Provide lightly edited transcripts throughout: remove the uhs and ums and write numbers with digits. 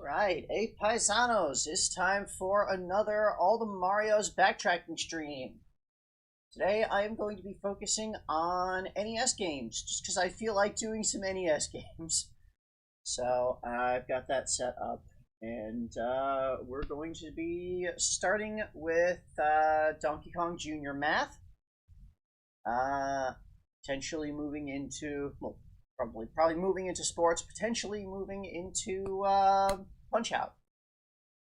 Right, hey paisanos, it's time for another All the Marios Backtracking stream. Today I am going to be focusing on NES games, just because I feel like doing some NES games. So I've got that set up, and we're going to be starting with Donkey Kong Jr. Math, potentially moving into, well, probably moving into sports, potentially moving into Punch Out.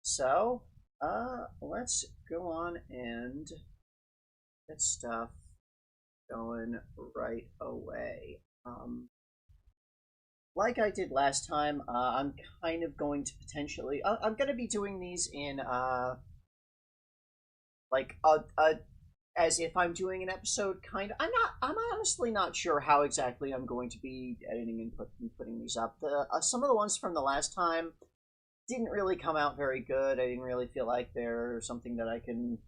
So, let's go on and get stuff going right away. Like I did last time, I'm kind of going to potentially, I'm going to be doing these in, like as if I'm doing an episode, kind of. I'm honestly not sure how exactly I'm going to be editing and putting these up. Some of the ones from the last time didn't really come out very good. I didn't really feel like they're something that I can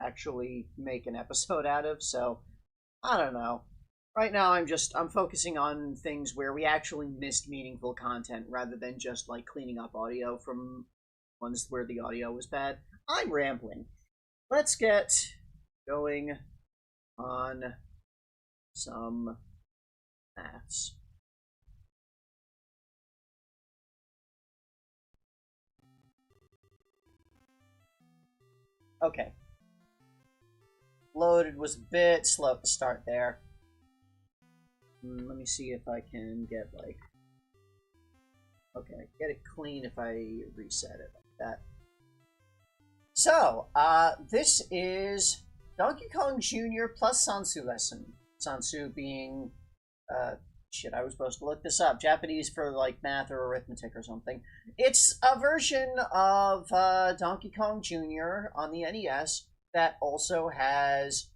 actually make an episode out of. So I don't know. Right now, I'm focusing on things where we actually missed meaningful content rather than just like cleaning up audio from ones where the audio was bad. I'm rambling. Let's get going on some maths. Okay. Loaded was a bit slow to start there. Let me see if I can get, like... Okay, get it clean if I reset it like that. So, this is Donkey Kong Jr. plus Sansu lesson. Sansu being, shit, I was supposed to look this up. Japanese for, like, math or arithmetic or something. It's a version of Donkey Kong Jr. on the NES that also has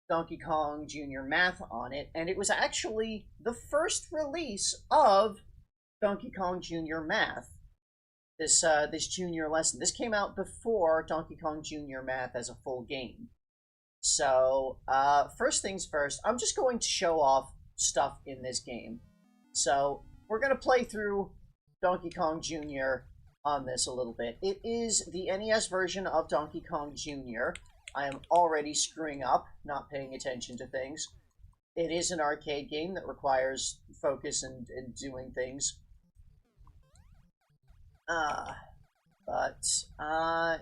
Donkey Kong Jr. Math on it, and it was actually the first release of Donkey Kong Jr. Math. This junior lesson. This came out before Donkey Kong Jr. Math as a full game. So, first things first, I'm just going to show off stuff in this game. So, we're going to play through Donkey Kong Jr. on this a little bit. It is the NES version of Donkey Kong Jr. I am already screwing up, not paying attention to things. It is an arcade game that requires focus and doing things.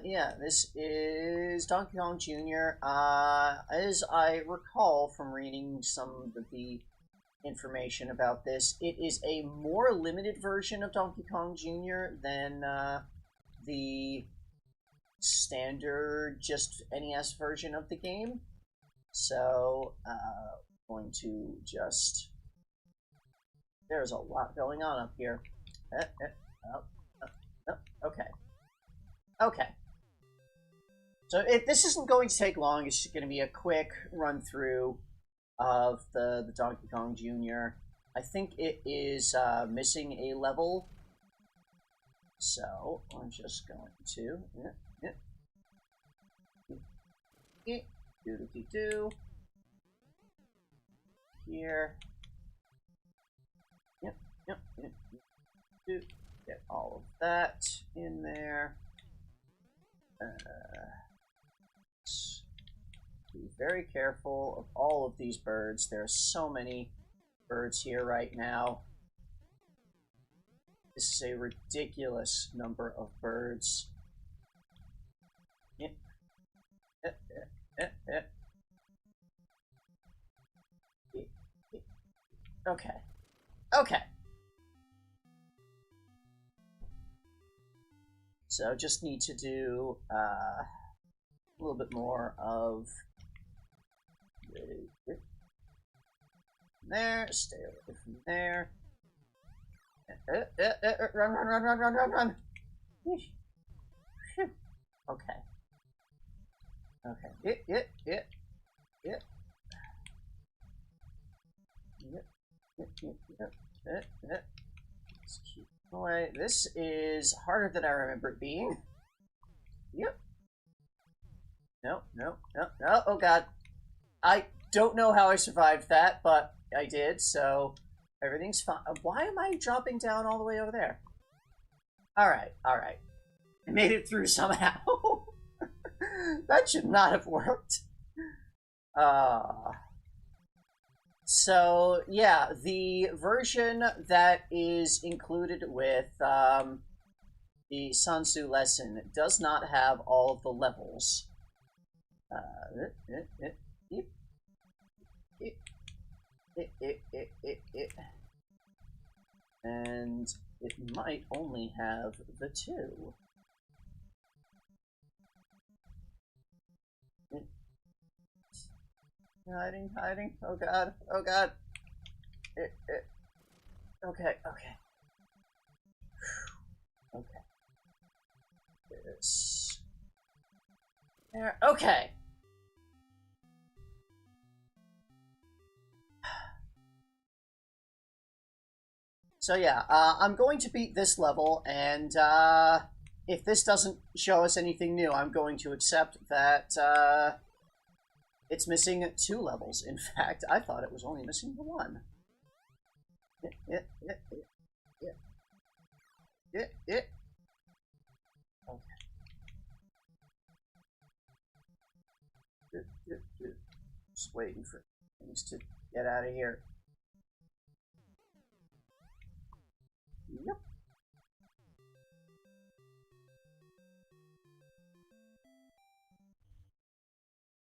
Yeah, this is Donkey Kong Jr. As I recall from reading some of the information about this, it is a more limited version of Donkey Kong Jr. than the standard, just NES version of the game. So, going to just... There's a lot going on up here. Okay. Okay. So this isn't going to take long. It's just going to be a quick run through of the Donkey Kong Jr. I think it is missing a level. So I'm just going to do here. Get all of that in there. Be very careful of all of these birds. There are so many birds here right now. This is a ridiculous number of birds. Okay. Okay. So just need to do a little bit more of there, stay away from there. Run. Okay. Okay. Let's keep away. This is harder than I remember it being. Yep. No. Oh god. I don't know how I survived that, but I did, so everything's fine. Why am I dropping down all the way over there? Alright, alright. I made it through somehow. That should not have worked. So, yeah, the version that is included with the Sansu lesson does not have all of the levels. And it might only have the 2. Hiding, hiding. Oh god, oh god. Okay, okay. Okay. This. There, okay. So yeah, I'm going to beat this level, and if this doesn't show us anything new, I'm going to accept that it's missing 2 levels. In fact, I thought it was only missing the 1. Okay. Just waiting for things to get out of here. Yep.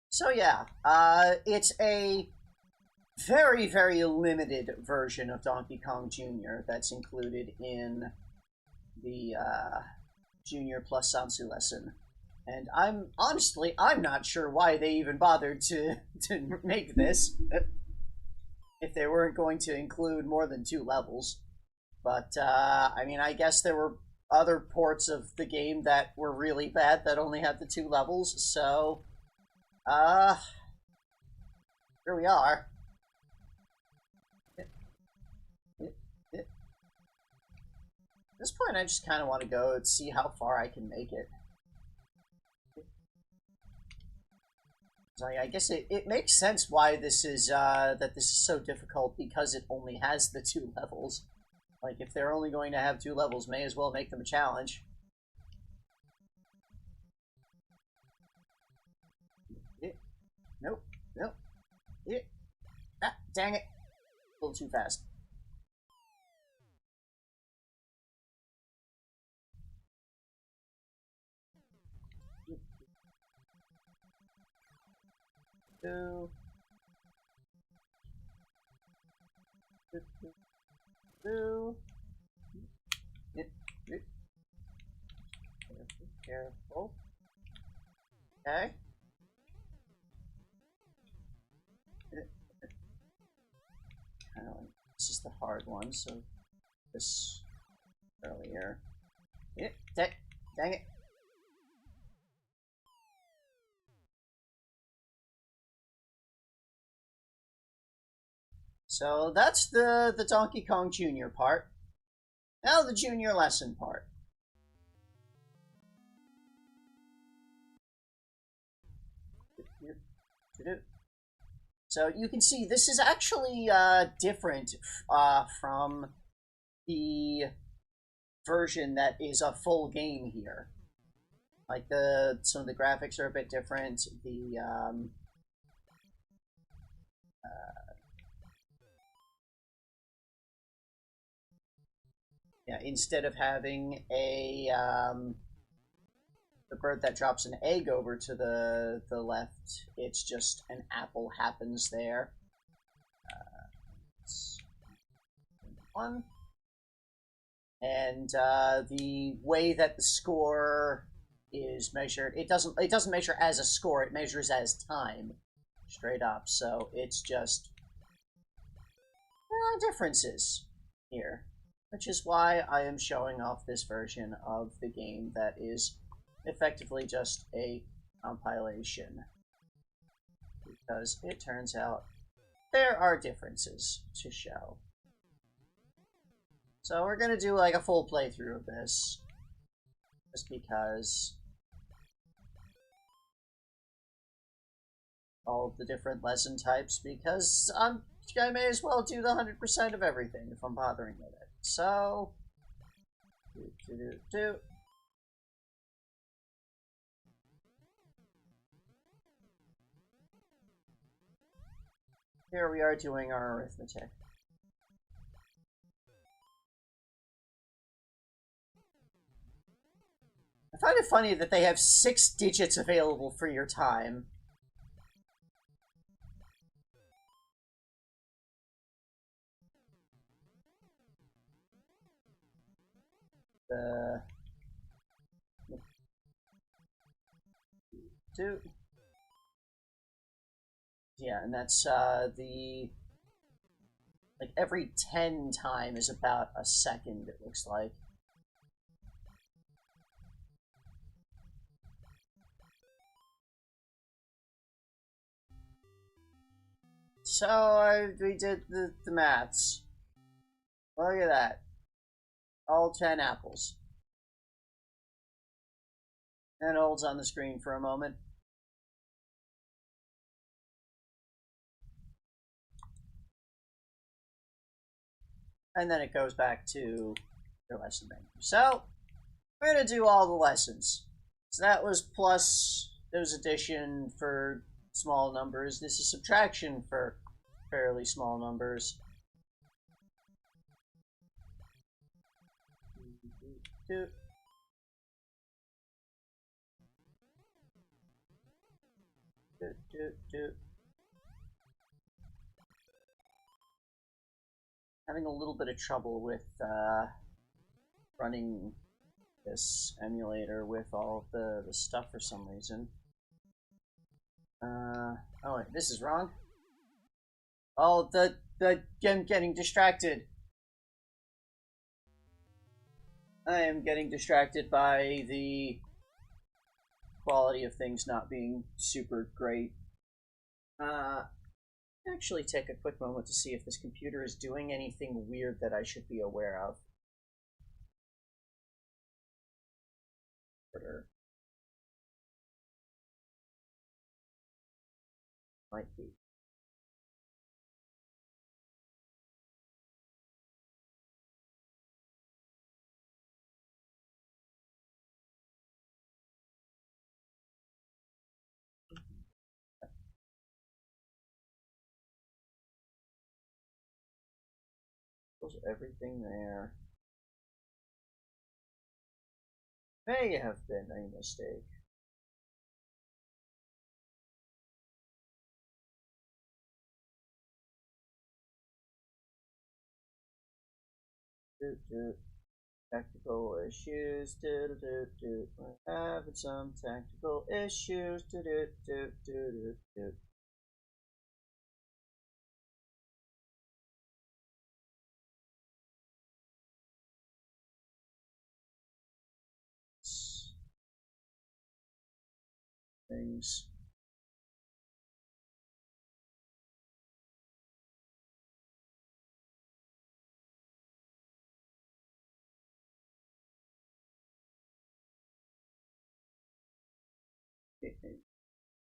So yeah, it's a very, very limited version of Donkey Kong Jr. that's included in the Junior plus Sansu lesson. And I'm not sure why they even bothered to make this if they weren't going to include more than 2 levels. But I mean, I guess there were other ports of the game that were really bad that only had the 2 levels, so here we are. At this point, I just kind of want to go and see how far I can make it. So I guess it makes sense why this is that this is so difficult, because it only has the 2 levels. Like, if they're only going to have 2 levels, may as well make them a challenge. Nope, nope. Ah, dang it. A little too fast. Two. Careful. Okay. Kind of like, this is the hard one, so this earlier. Yeah, dang it. So that's the Donkey Kong Jr. part. Now the Junior lesson part. So you can see this is actually different from the version that is a full game here. Like some of the graphics are a bit different. The yeah, instead of having a the bird that drops an egg over to the left, it's just an apple happens there. One. And the way that the score is measured, it doesn't measure as a score, it measures as time, straight up. So it's just differences here, which is why I am showing off this version of the game that is effectively just a compilation, because it turns out there are differences to show. So we're gonna do like a full playthrough of this, just because all of the different lesson types, because I may as well do the 100% of everything if I'm bothering with it. So Do. Here we are doing our arithmetic. I find it funny that they have 6 digits available for your time. Two. Yeah, and that's the like every 10 time is about a second, it looks like. So we did the maths. Look at that. All 10 apples. And it holds on the screen for a moment. And then it goes back to your lesson menu. So, we're going to do all the lessons. So that was plus, there was addition for small numbers. This is subtraction for fairly small numbers. Do. Having a little bit of trouble with running this emulator with all of the stuff for some reason. Oh wait, this is wrong. Oh, I'm getting distracted. I am getting distracted by the quality of things not being super great. Actually take a quick moment to see if this computer is doing anything weird that I should be aware of. Might be. Was everything there? May have been a mistake. Technical issues. We're having some technical issues. Things.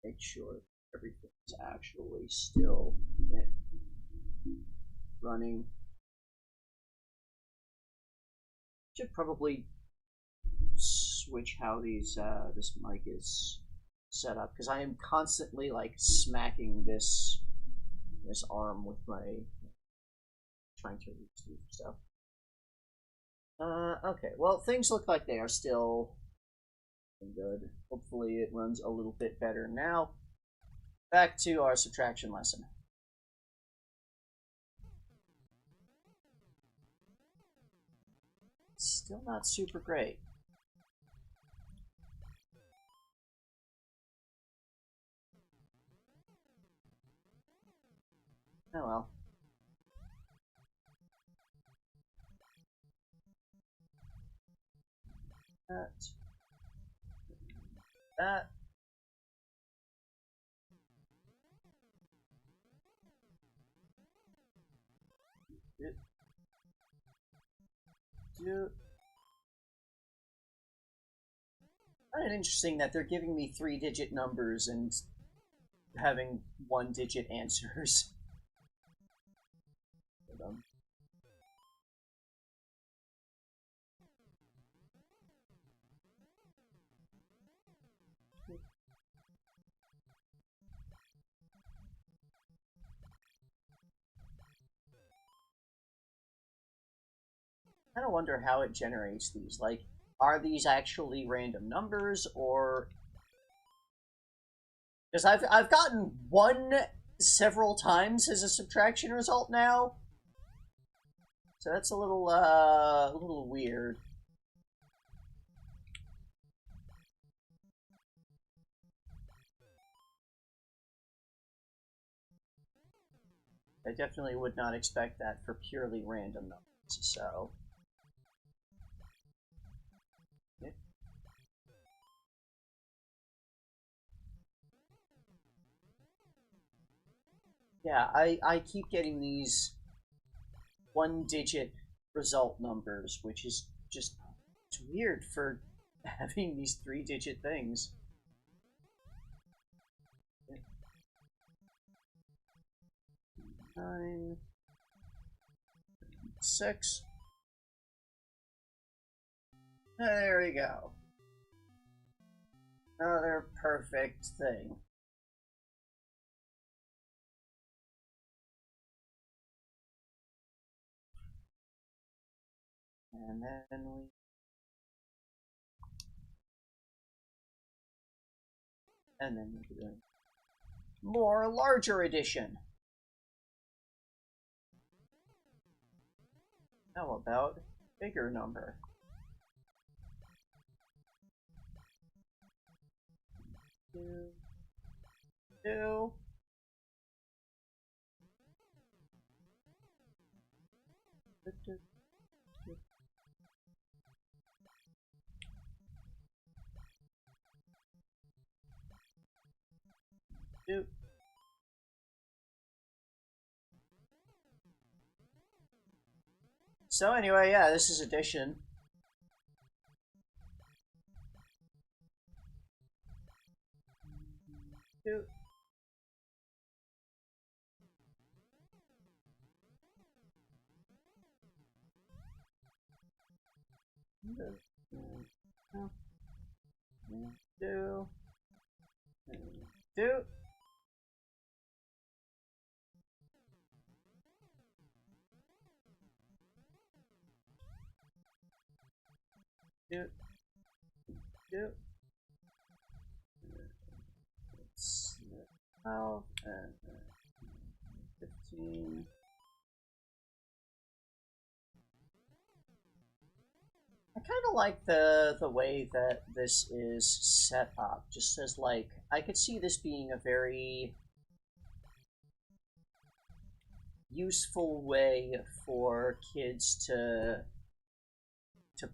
Make sure everything's actually still running. Should probably switch how these this mic is set up because I am constantly like smacking this arm with my trying to reach through stuff. Okay, well things look like they are still good. Hopefully it runs a little bit better now. Back to our subtraction lesson. Still not super great. Oh well. That. Kind of interesting that they're giving me 3-digit numbers and having 1-digit answers. I kind of wonder how it generates these. Like, are these actually random numbers, or because I've gotten one several times as a subtraction result now, so that's a little weird. I definitely would not expect that for purely random numbers. So, yeah. Yeah, I keep getting these one-digit result numbers, which is just it's weird for having these three-digit things. 9, 6. There we go. Another perfect thing. And then we're doing more larger addition. How about bigger number? 2, 2. Two. So anyway, yeah, this is addition. Two. Two. Two. Two. Two. It's 12 and 15. I kind of like the way that this is set up. Just as like I could see this being a very useful way for kids to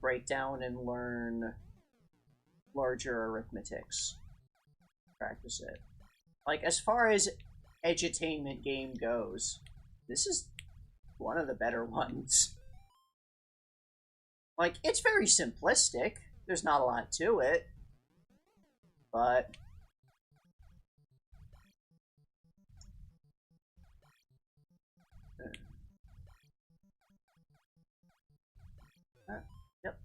break down and learn larger arithmetics. Practice it. Like as far as edutainment game goes, this is one of the better ones. Like, it's very simplistic. There's not a lot to it. But yep.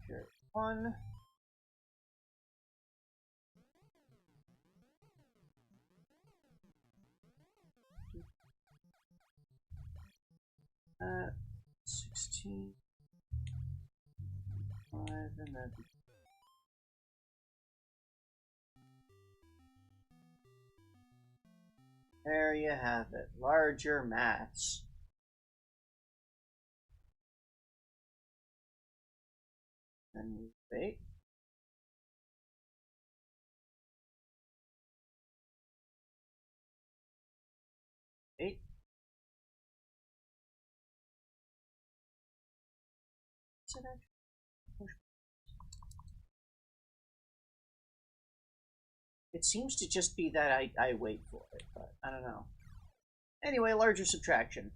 Sure. 1. 16. 5, and then there you have it. Larger maths. And we wait. Eight. It seems to just be that I wait for it, but I don't know. Anyway, larger subtraction.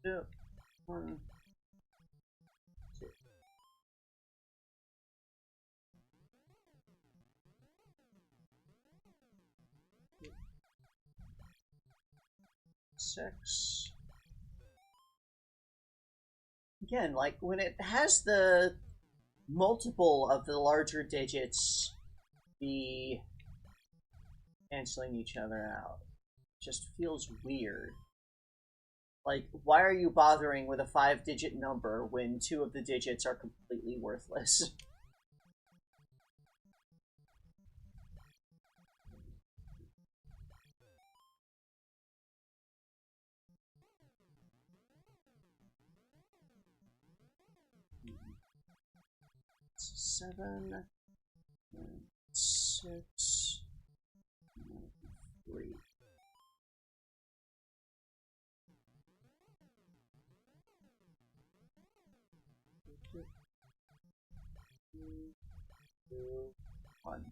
Two, 1, 2. 6. Again, like, when it has the multiple of the larger digits be canceling each other out, it just feels weird. Like, why are you bothering with a 5-digit number when 2 of the digits are completely worthless? Seven, 6, 3. Two, 1.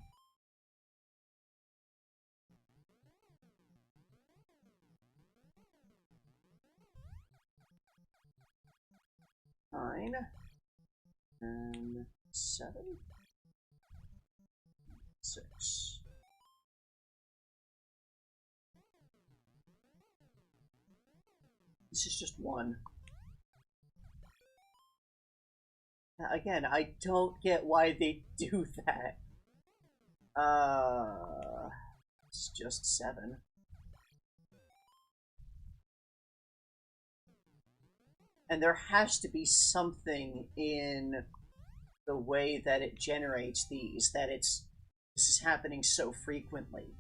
Nine and 7, 6. This is just 1. Again, I don't get why they do that. It's just 7. And there has to be something in the way that it generates these, that this is happening so frequently.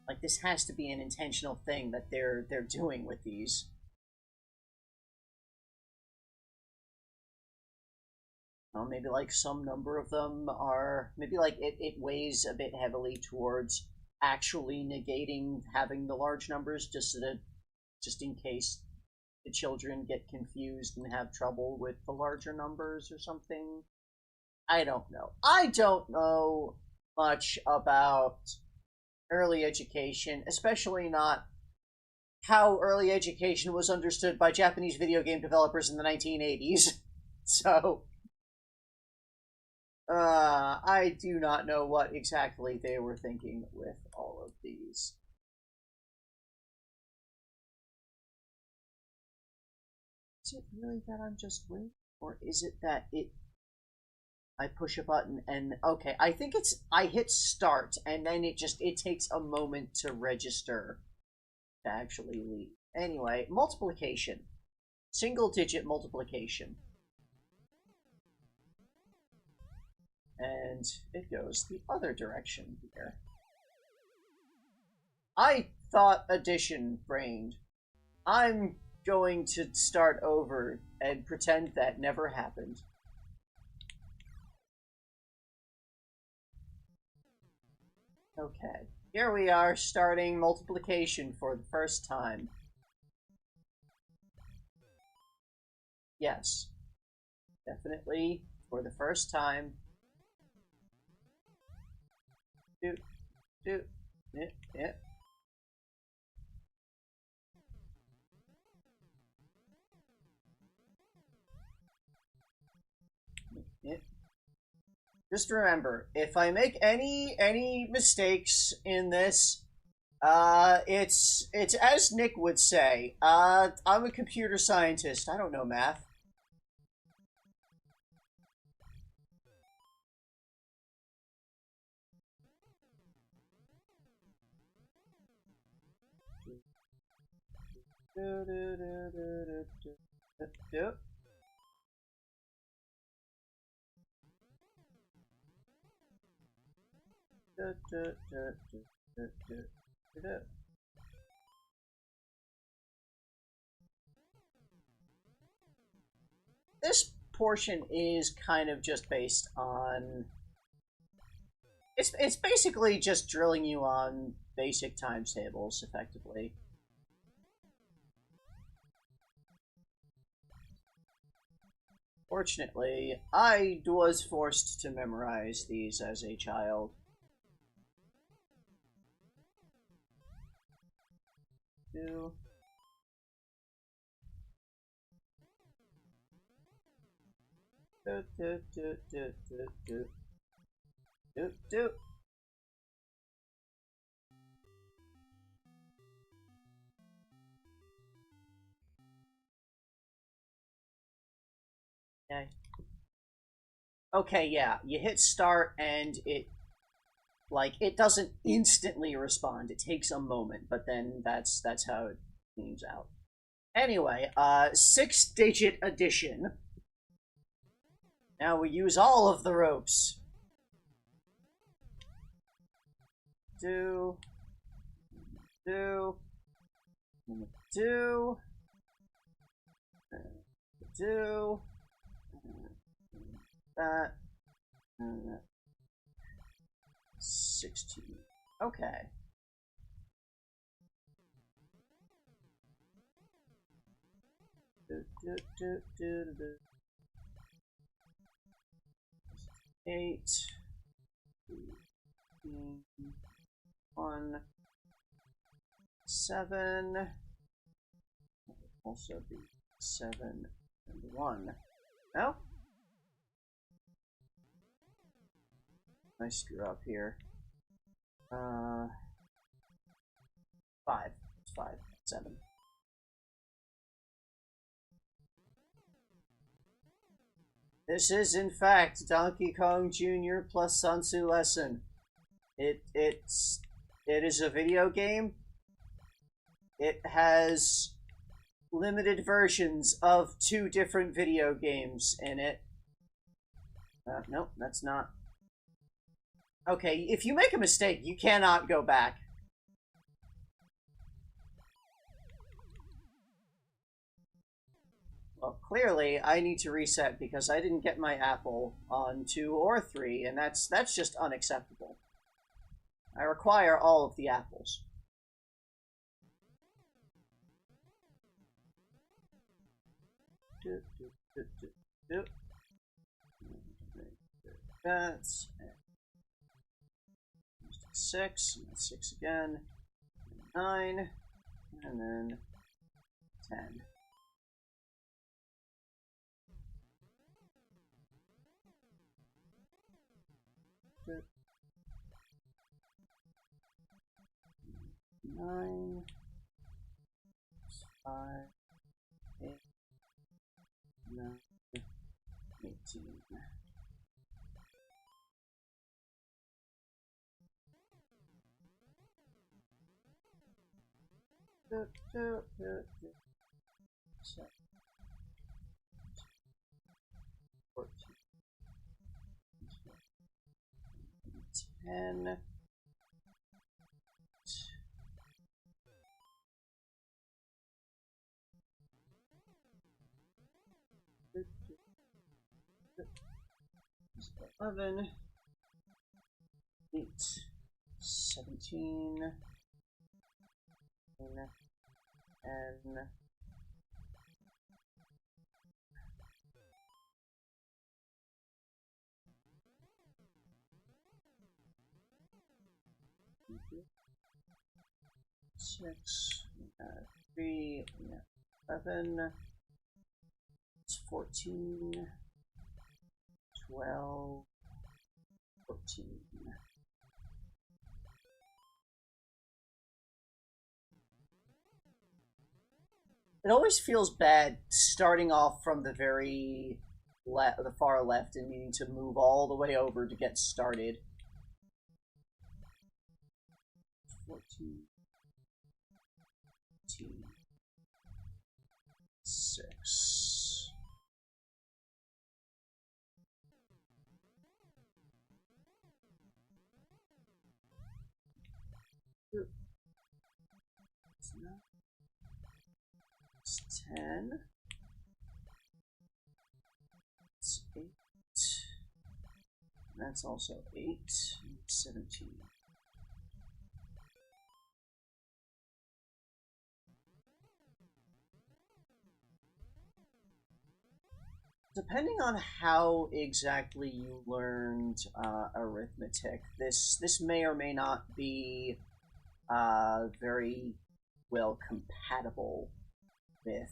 Like, this has to be an intentional thing that they're doing with these. Maybe like some number of them are, maybe like it weighs a bit heavily towards actually negating having the large numbers, just in case the children get confused and have trouble with the larger numbers or something. I don't know. I don't know much about early education, especially not how early education was understood by Japanese video game developers in the 1980s. So I do not know what exactly they were thinking with all of these. Is it really that I'm just waiting? Or is it that I push a button and, okay, I think I hit start and then it takes a moment to register to actually leave. Anyway, multiplication. Single digit multiplication. And it goes the other direction here. I thought addition reigned. I'm going to start over and pretend that never happened. Okay, here we are starting multiplication for the first time. Yes, definitely for the first time. Yeah. Just remember, if I make any mistakes in this, it's as Nick would say. I'm a computer scientist. I don't know math. This portion is kind of just based on... It's basically just drilling you on basic times tables, effectively. Fortunately, I was forced to memorize these as a child. Do. Do. Okay. Okay, yeah. You hit start and it doesn't instantly respond. It takes a moment, but then that's how it cleans out. Anyway, 6-digit addition. Now we use all of the ropes. Do, do, do, do, that, 16. Okay. Do, do, do, do, do. 8, 1, 7. Also be 7 and 1. No? I screw up here. 5. It's 5. 7. This is, in fact, Donkey Kong Jr. plus Sansu lesson. It is a video game. It has limited versions of 2 different video games in it. Nope, that's not. Okay, if you make a mistake, you cannot go back. Well, clearly, I need to reset because I didn't get my apple on 2 or 3, and that's just unacceptable. I require all of the apples. That's 6, and that's 6 again, 9, and then 10. Nine, 5, 8, 9, 18. So, 14, 10. 11, 8, 17, 10, 6, 3, 11, it's 14, 12, 14. It always feels bad starting off from the the far left and needing to move all the way over to get started. 14, 15, 6. It's 10. It's 8. That's also 8. 17. Depending on how exactly you learned arithmetic, this may or may not be very well compatible with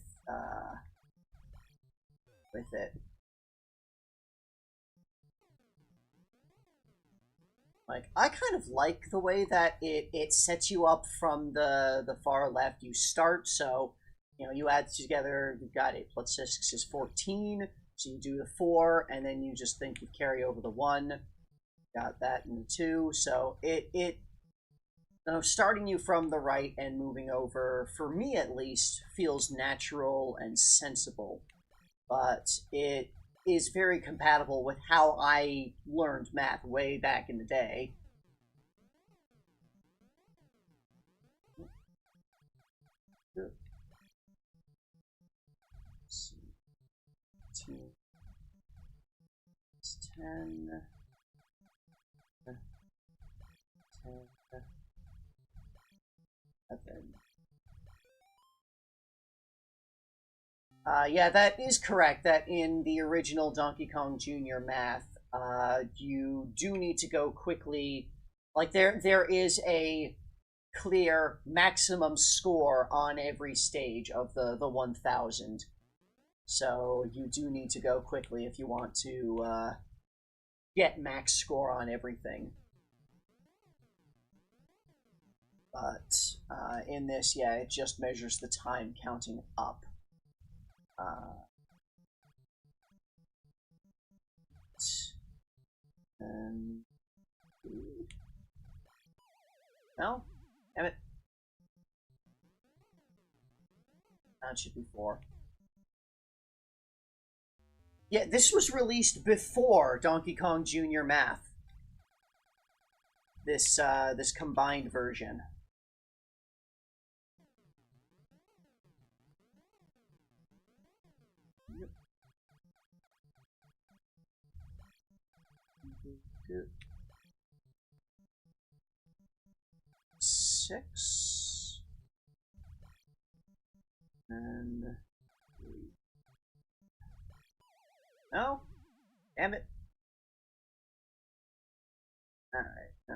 it. Like, I kind of like the way that it sets you up from the far left. You start, so you add together. You've got 8 plus 6 is 14. So you do the 4, and then you just think you carry over the 1. Got that in the 2. So it starting you from the right and moving over, for me at least, feels natural and sensible. But it is very compatible with how I learned math way back in the day. Let's see. 10. 11. Yeah, that is correct, that in the original Donkey Kong Jr. math, you do need to go quickly. Like, there is a clear maximum score on every stage of the 1000. So you do need to go quickly if you want to get max score on everything. But in this, yeah, it just measures the time counting up. And no, damn it. That should be 4. Yeah, this was released before Donkey Kong Jr. Math. This this combined version. Yep. 6 and 3. No, damn it. All right, no.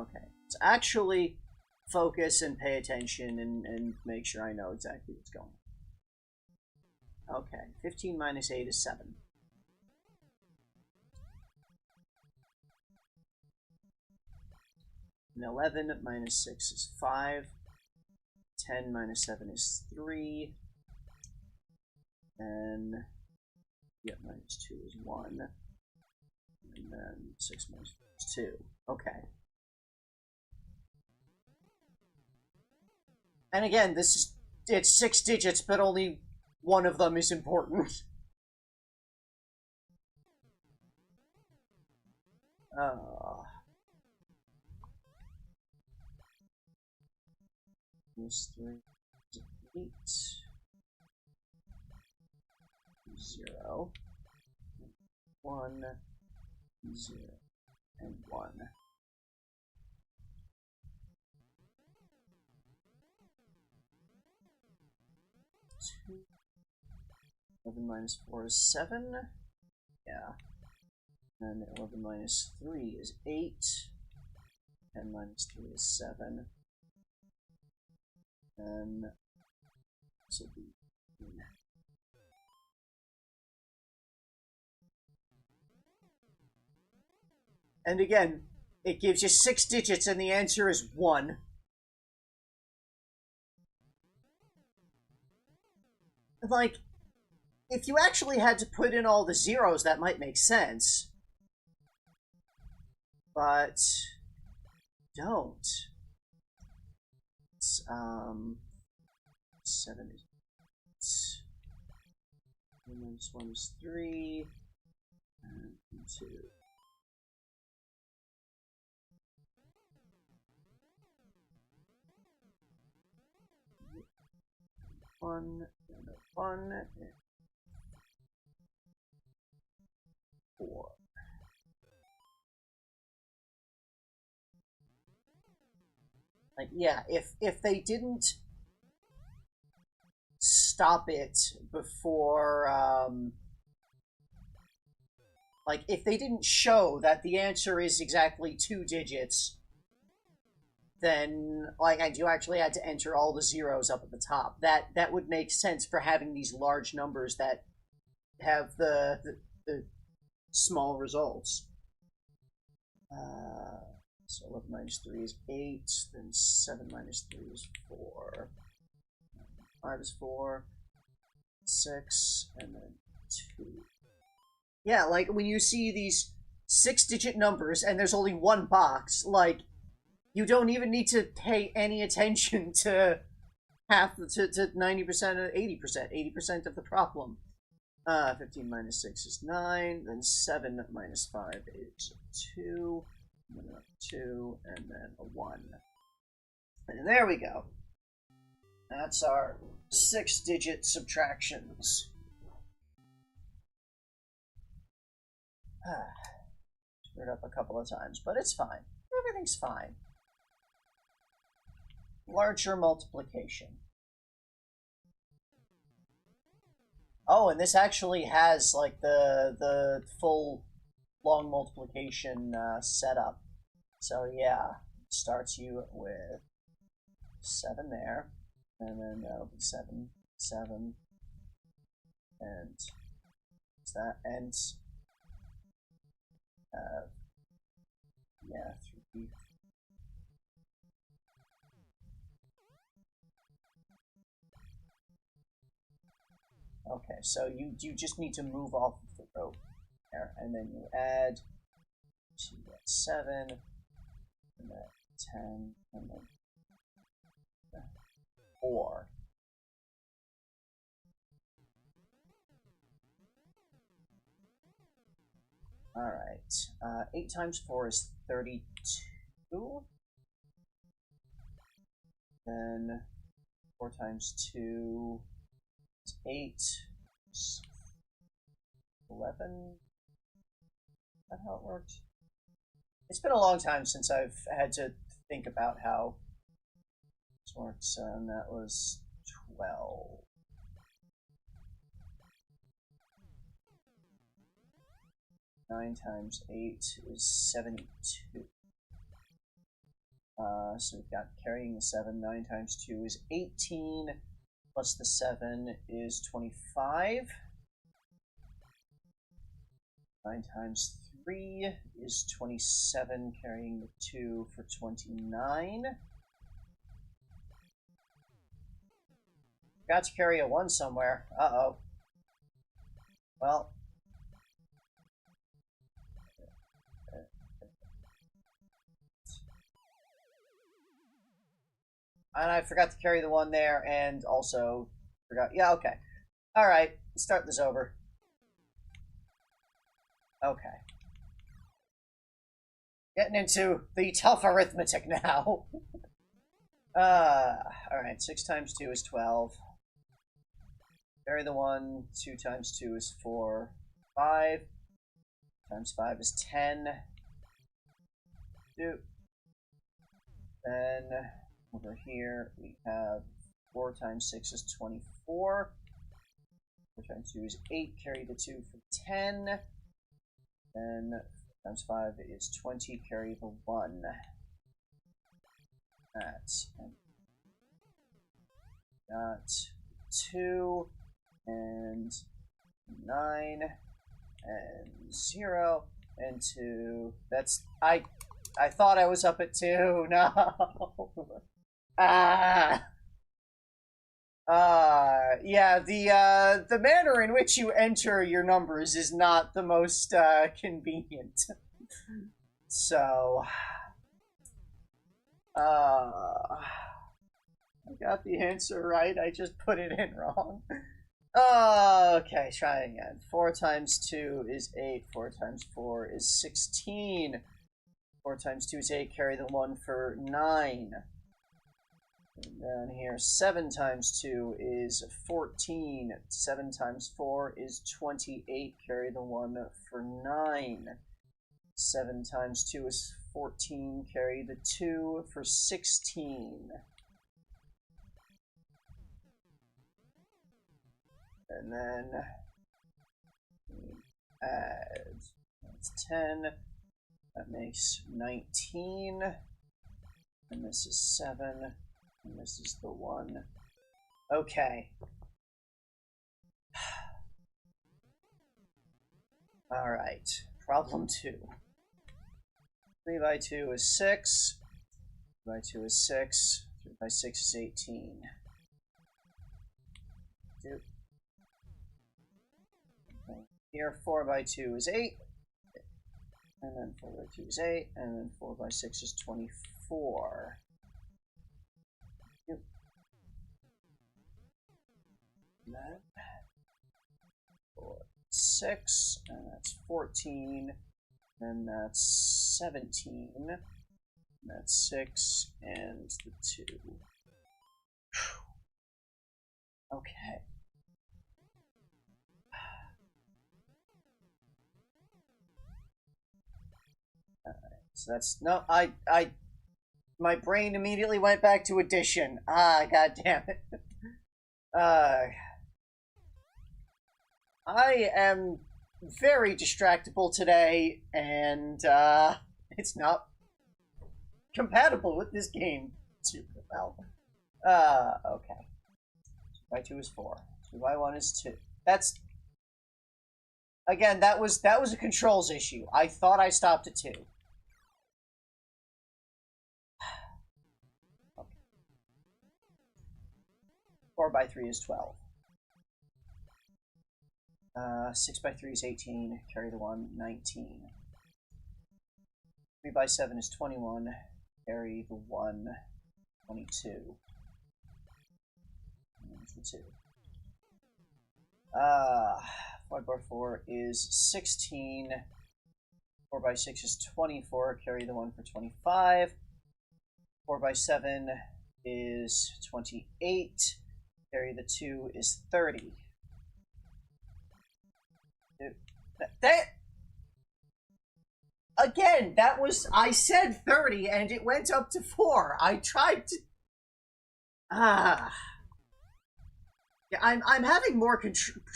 Okay, so actually focus and pay attention and make sure I know exactly what's going on. Okay, 15 minus 8 is 7. And 11 minus 6 is 5. 10 minus 7 is 3. And yeah, minus 2 is 1. And then 6 minus 4 is 2. Okay. And again, it's 6 digits, but only one of them is important. Minus 3 is 8. 0. 1. 0. And 1. 2. 11 minus 4 is 7. Yeah. And 11 minus 3 is 8. 10 minus 3 is 7. And this will be 9. And again, it gives you 6 digits and the answer is 1. Like, if you actually had to put in all the zeros, that might make sense. But don't. It's, 7 is 8. Minus 1 is 3. And 2. 1 and 1 and 4. Like, yeah, if they didn't stop it before, like, if they didn't show that the answer is exactly 2 digits, then, like, you actually had to enter all the zeros up at the top. That would make sense for having these large numbers that have the small results. So 11 minus 3 is 8, then 7 minus 3 is 4. 5 is 4. 6, and then 2. Yeah, like when you see these 6-digit numbers and there's only one box, like, you don't even need to pay any attention to 90% or 80% of the problem. 15 minus 6 is 9, then 7 minus 5 is 2, and then 2, and then a 1. And there we go. That's our 6-digit subtractions. Screwed up a couple of times, but it's fine. Everything's fine. Larger multiplication. Oh, and this actually has like the full long multiplication setup. So yeah, it starts you with 7 there, and then that'll be 7, 7, and that, and yeah, 3. Okay, so you just need to move off of the rope there, and then you add to that 7, and then 10, and then 4. Alright, 8 times 4 is 32. Then 4 times 2 is 8. 11? Is that how it worked? It's been a long time since I've had to think about how this works, and that was 12. Nine times 8 is 72. So we've got carrying the 7. 9 times 2 is 18. Plus the 7 is 25. 9 times 3 is 27, carrying the 2 for 29. Got to carry a 1 somewhere. Uh-oh. Well. And I forgot to carry the 1 there, and also forgot. Yeah, okay. Alright, let's start this over. Okay. Getting into the tough arithmetic now. Alright, 6 times 2 is 12. Carry the 1. 2 times 2 is 4. 5 times 5 is 10. 2. Then over here we have 4 times 6 is 24. 4 times 2 is 8. Carry the 2 for 10. Then 4 times 5 is 20. Carry the 1. That's got 2 and 9 and 0 and 2. That's I thought I was up at 2. No. Yeah, the manner in which you enter your numbers is not the most convenient. So I got the answer right, I just put it in wrong. Okay, try again. 4 times 2 is 8. 4 times 4 is 16. 4 times 2 is 8. Carry the 1 for 9. And down here, 7 times 2 is 14. 7 times 4 is 28. Carry the 1 for 9. 7 times 2 is 14. Carry the 2 for 16. And then we add, that's 10. That makes 19. And this is 7. And this is the 1. Okay. Alright. Problem 2. 3 by 2 is 6. 2 by 2 is 6. 3 by 6 is 18. 2. Here, 4 by 2 is 8. And then 4 by 2 is 8. And then 4 by 6 is 24. Yep. And then 4, 6. And that's 14. And that's 17. And that's 6. And the 2. Okay. So that's no, my brain immediately went back to addition. Ah, god damn it. I am very distractible today, and it's not compatible with this game too well. Okay. 2 by 2 is 4. 2 by 1 is 2. That's again, that was a controls issue. I thought I stopped at 2. 4 by 3 is 12. 6 by 3 is 18. Carry the 1, 19. 3 by 7 is 21. Carry the 1, 22. And the 2. 5 by 4 is 16. 4 by 6 is 24. Carry the 1 for 25. 4 by 7 is 28. Carry the 2 is 30. That again, that was, I said 30 and it went up to 4. I tried to yeah, I'm having more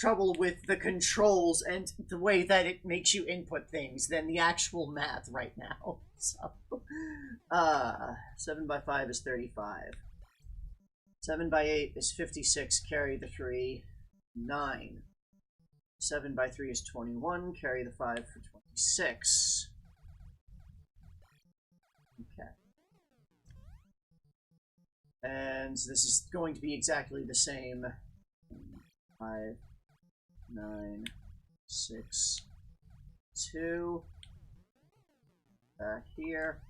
trouble with the controls and the way that it makes you input things than the actual math right now. So 7 by 5 is 35. 7 by 8 is 56, carry the 3, 9. 7 by 3 is 21, carry the 5 for 26. Okay. And this is going to be exactly the same. 5, 9, 6, 2. Back here.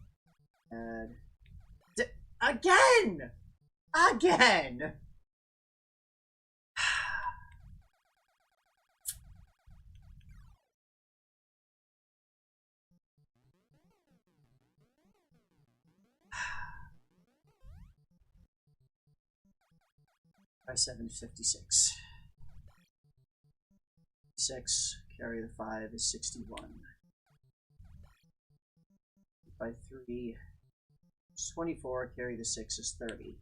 And again! Again! By 7 is 56. 6, carry the 5 is 61. By 3 is 24, carry the 6 is 30.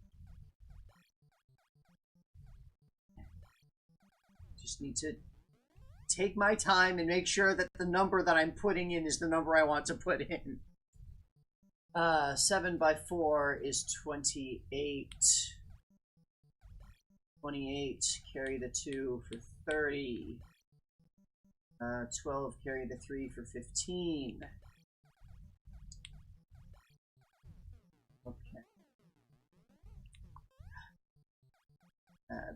Just need to take my time and make sure that the number that I'm putting in is the number I want to put in. 7 by 4 is 28. 28, carry the 2 for 30. 12, carry the 3 for 15. Okay.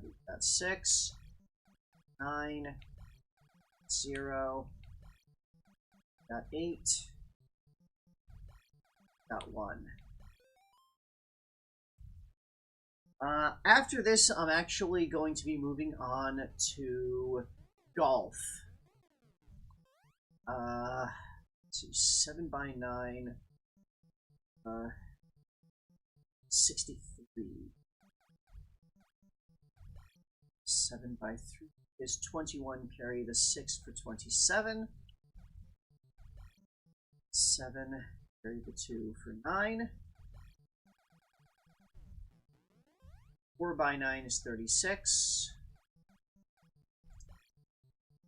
We've got 6, 9, 0, got 8, got 1. After this, I'm actually going to be moving on to golf. So 7 by 9, 63. 7 by 3 is 21, carry the 6 for 27. 7, carry the 2 for 9. 4 by 9 is 36.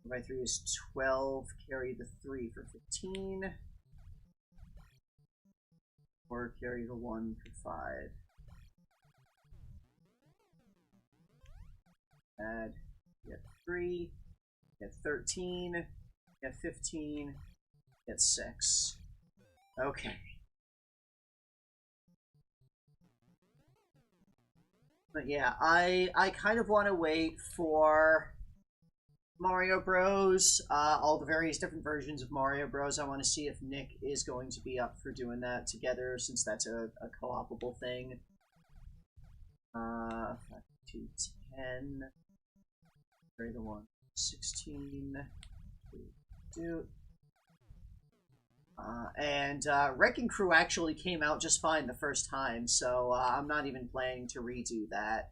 4 by 3 is 12, carry the 3 for 15. 4, carry the 1 for 5. Add, get 3, get 13, get 15, get 6. Okay. But yeah, I kind of want to wait for Mario Bros. All the various different versions of Mario Bros. I want to see if Nick is going to be up for doing that together, since that's a co-opable thing. 5 to 10. Carry the 1. 16. Do. And Wrecking Crew actually came out just fine the first time, so I'm not even planning to redo that.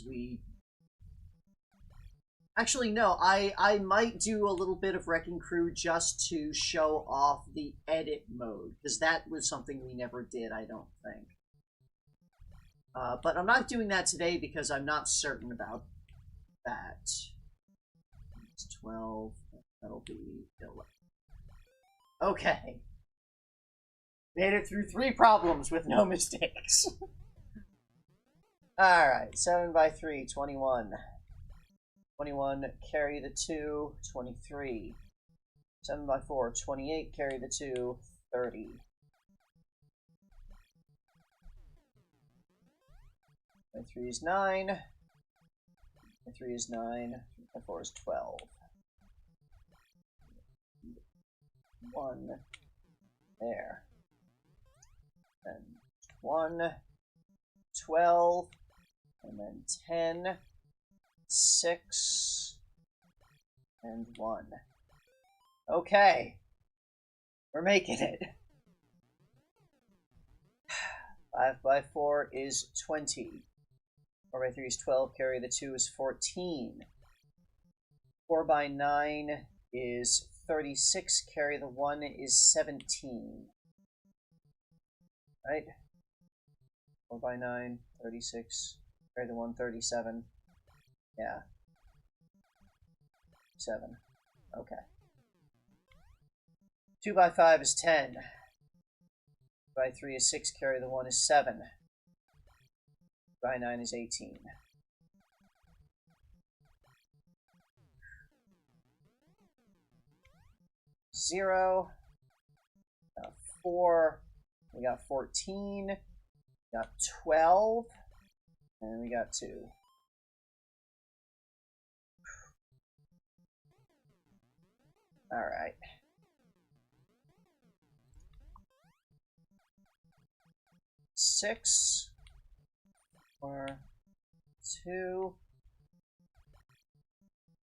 We actually no, I might do a little bit of Wrecking Crew just to show off the edit mode, because that was something we never did, I don't think. But I'm not doing that today because I'm not certain about that. It's 12. That'll be 11. Okay. Made it through 3 problems with no mistakes. Alright, 7 by 3, 21. 21, carry the 2, 23. 7 by 4, 28, carry the 2, 30. 3 is 9. 3 is 9. 3 by 4 is 12. 1. There. And 1. 12. And then 10. 6. And 1. Okay. We're making it. 5 by 4 is 20. 4 by 3 is 12, carry the 2 is 14. 4 by 9 is 36, carry the 1 is 17. Right? 4 by 9, 36, carry the 1, 37. Yeah. 7. Okay. 2 by 5 is 10. 2 by 3 is 6, carry the 1 is 7. By 9 is 18. Zero. Got 4. We got 14. We got 12. And we got 2. Alright. Six. 4, 2.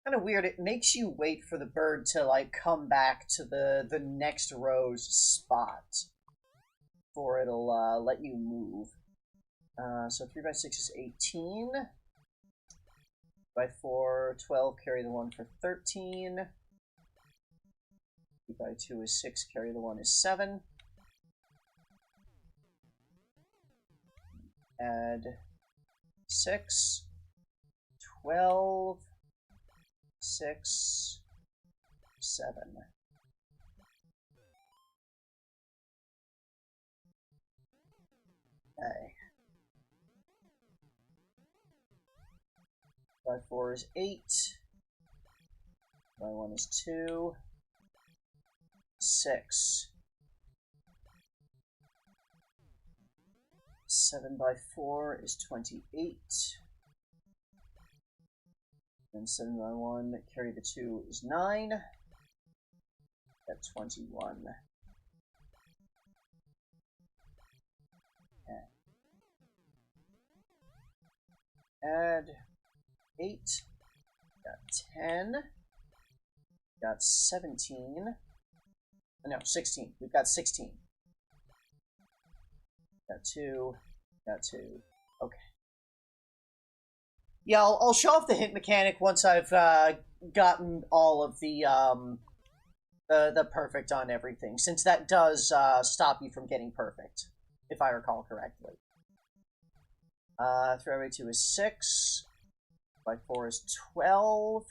Kind of weird. It makes you wait for the bird to like come back to the next row's spot before it'll let you move. So 3 by 6 is 18. By 4, 12. Carry the 1 for 13. 2 by 2 is 6. Carry the 1 is 7. Add 6, 12, 6, 7. Okay. By 4 is 8. By 1 is 2. 6. 7 by 4 is 28. And 7 by 1, carry the 2 is 9. Got 21. Okay. Add 8. Got 10. Got 17. No, 16. We've got 16. Got 2. Got 2. Okay. Yeah, I'll show off the hint mechanic once I've gotten all of the perfect on everything, since that does stop you from getting perfect, if I recall correctly. 3 by 2 is 6. By 4 is 12.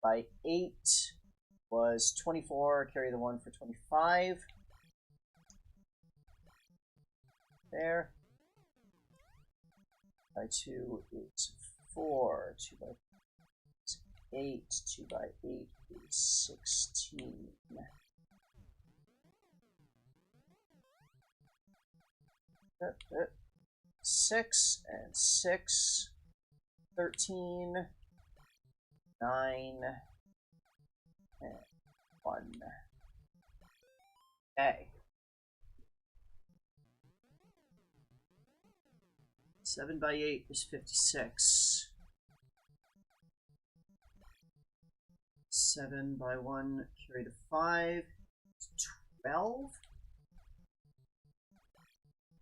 By 8 was 24. Carry the 1 for 25. There. By 2 is 4. 2 by is 8. 2 by 8 is 16. 6 and 6. 13, 9, and 1. Okay. 7 by 8 is 56. 7 by 1, carry the 5, 12.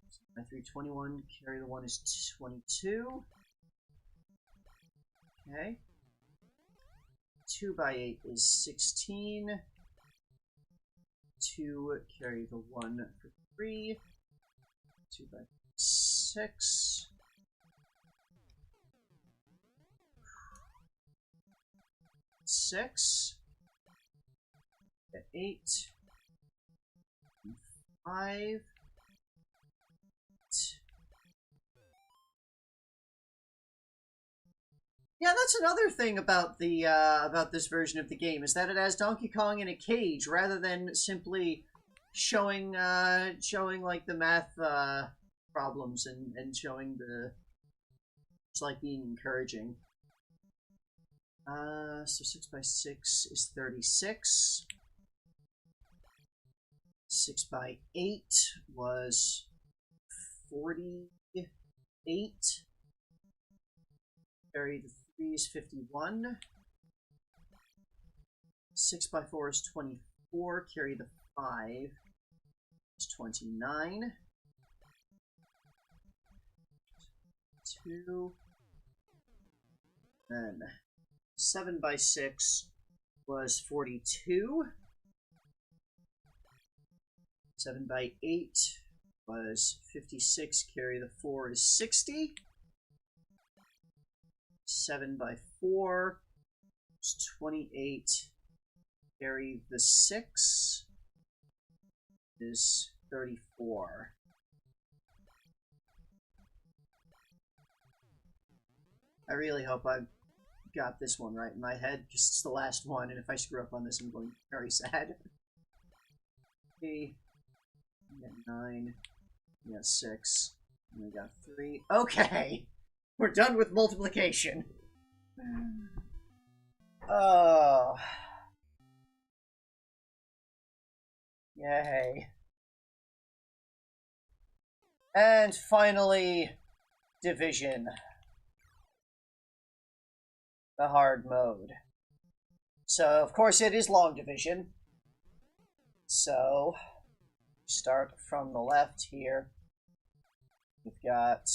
7 by 3, 21, carry the 1 is 22. Okay. 2 by 8 is 16. 2, carry the 1 for 3. 2 by 6. 6. 8. 5. Yeah, that's another thing about the about this version of the game, is that it has Donkey Kong in a cage rather than simply showing showing like the math problems and showing the, it's like being encouraging. So 6 by 6 is 36. 6 by 8 was 48. Carry the 3 is 51. 6 by 4 is 24. Carry the 5 is 29. 2. Then 7 by 6 was 42. 7 by 8 was 56. Carry the 4 is 60. 7 by 4 is 28. Carry the 6 is 34. I really hope I've got this one right in my head, because it's the last one, and if I screw up on this, I'm going to be very sad. 3, we got 9, we got 6, and we got 3. Okay! We're done with multiplication. Oh. Yay. And finally, division. The hard mode. So, of course, it is long division. So, start from the left here. We've got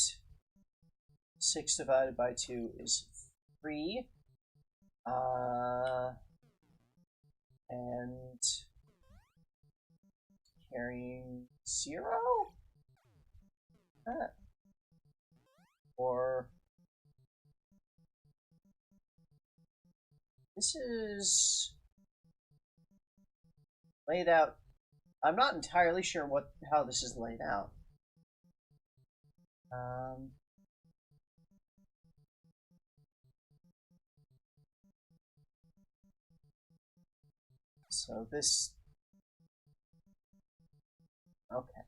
6 divided by 2 is 3. And carrying 0? Or this is laid out. I'm not entirely sure how this is laid out. So this, okay.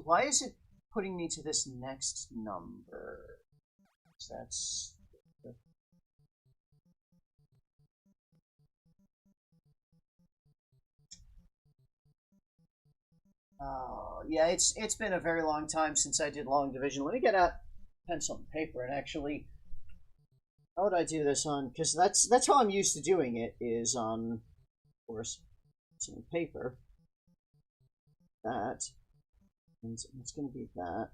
Why is it putting me to this next number? That's the, oh yeah, it's been a very long time since I did long division. Let me get out pencil and paper and actually, how would I do this on? Because that's how I'm used to doing it, is on, of course, some paper. That. And it's going to be that.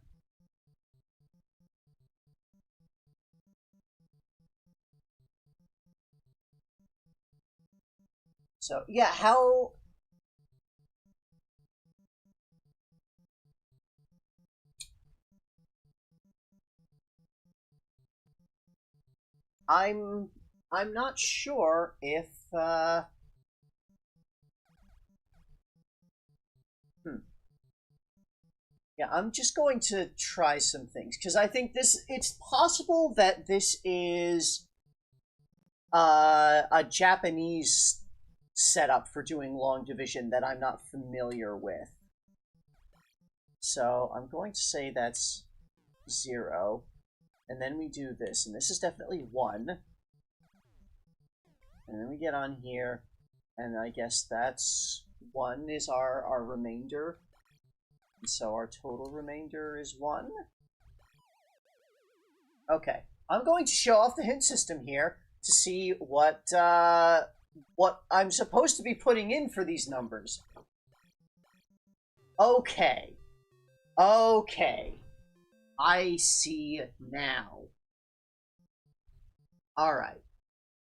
So, yeah, how... I'm not sure if, Yeah, I'm just going to try some things, because I think it's possible that this is a Japanese setup for doing long division that I'm not familiar with. So I'm going to say that's 0. And then we do this. And this is definitely 1. And then we get on here. And I guess that's 1 is our remainder. And so our total remainder is 1. Okay. I'm going to show off the hint system here to see what I'm supposed to be putting in for these numbers. Okay. Okay. I see now. Alright.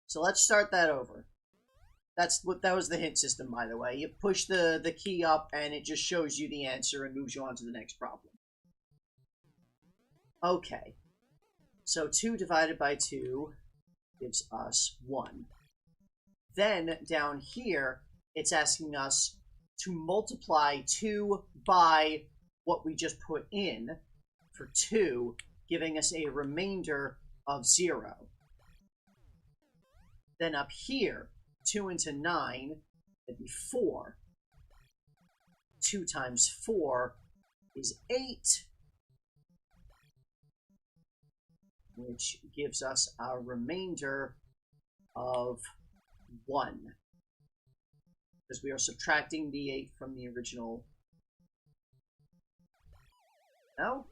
So let's start that over. That was the hint system, by the way. You push the key up and it just shows you the answer and moves you on to the next problem. Okay. So 2 divided by 2 gives us 1. Then, down here, it's asking us to multiply 2 by what we just put in for 2, giving us a remainder of 0. Then up here, 2 into 9, that'd be 4. 2 times 4 is 8, which gives us our remainder of 1. Because we are subtracting the 8 from the original. No?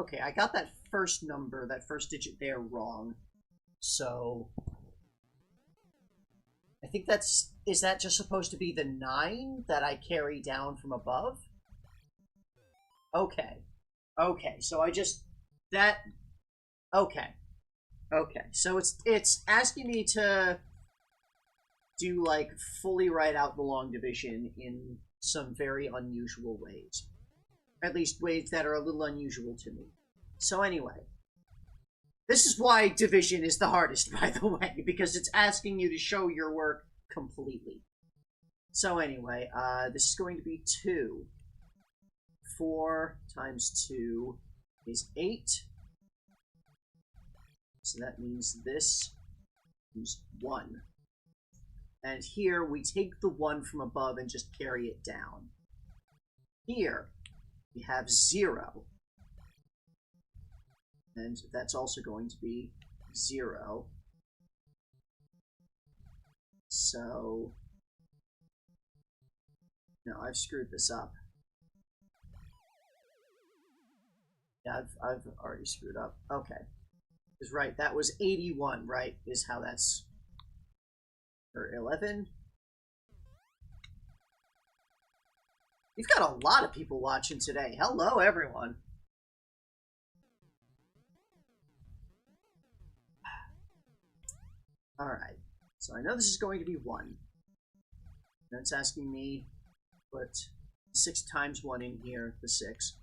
Okay, I got that first number, that first digit there wrong. So I think is that just supposed to be the 9 that I carry down from above? Okay. Okay, so okay. Okay, so it's asking me to do, like, fully write out the long division in some very unusual ways. At least ways that are a little unusual to me. So anyway, this is why division is the hardest, by the way, because it's asking you to show your work completely. So anyway, this is going to be 2. 4 times 2 is 8. So that means this is 1. And here we take the 1 from above and just carry it down. Here we have 0. And that's also going to be 0. So, no, I've screwed this up. Yeah, I've already screwed up. Okay. Because, right, that was 81, right, is how that's... Or 11? We've got a lot of people watching today. Hello, everyone. Alright. So I know this is going to be 1. Now it's asking me to put 6 times 1 in here, the 6.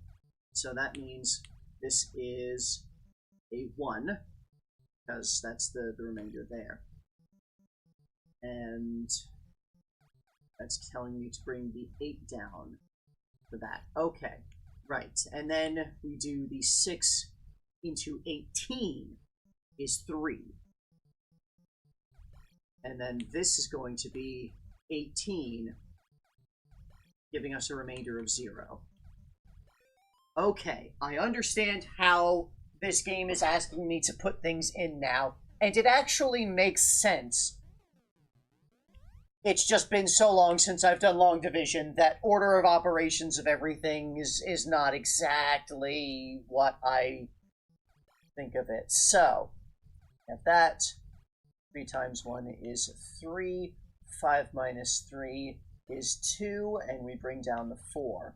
So that means this is a 1, because that's the remainder there. And that's telling me to bring the 8 down for that. Okay, right. And then we do the 6 into 18 is 3. And then this is going to be 18, giving us a remainder of 0. Okay, I understand how this game is asking me to put things in now, and it actually makes sense. It's just been so long since I've done long division that order of operations of everything is not exactly what I think of it. So, at that, 3 times 1 is 3, 5 minus 3 is 2, and we bring down the 4.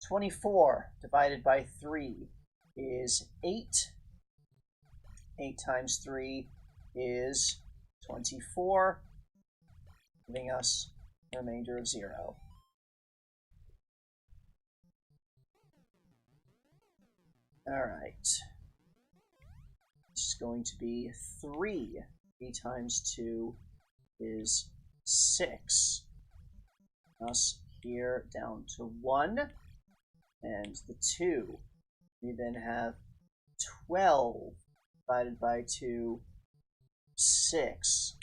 24 divided by 3 is 8. 8 times 3 is 24, giving us a remainder of 0. Alright. This is going to be 3. 3 times 2 is 6. Us here down to 1. And the 2. We then have 12 divided by 2 6.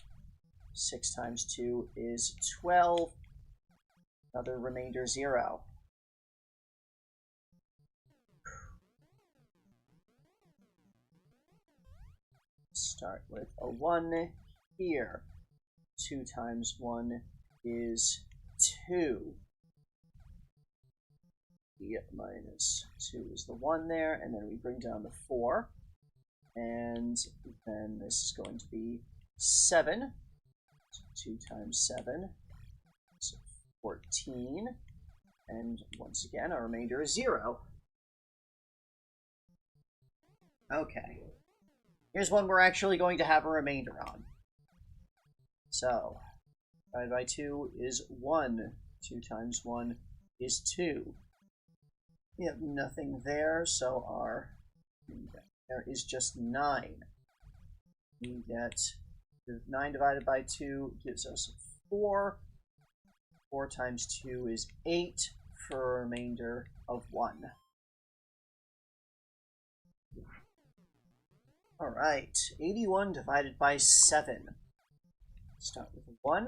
6 times 2 is 12. Another remainder 0. Start with a 1 here. 2 times 1 is 2. E minus 2 is the 1 there, and then we bring down the 4. And then this is going to be 7. So 2 times 7 is 14. And once again, our remainder is 0. Okay. Here's one we're actually going to have a remainder on. So, divided by 2 is 1. 2 times 1 is 2. We have nothing there, so our there is just 9. We get 9 divided by 2 gives us 4. 4 times 2 is 8 for a remainder of 1. Alright, 81 divided by 7. Start with 1.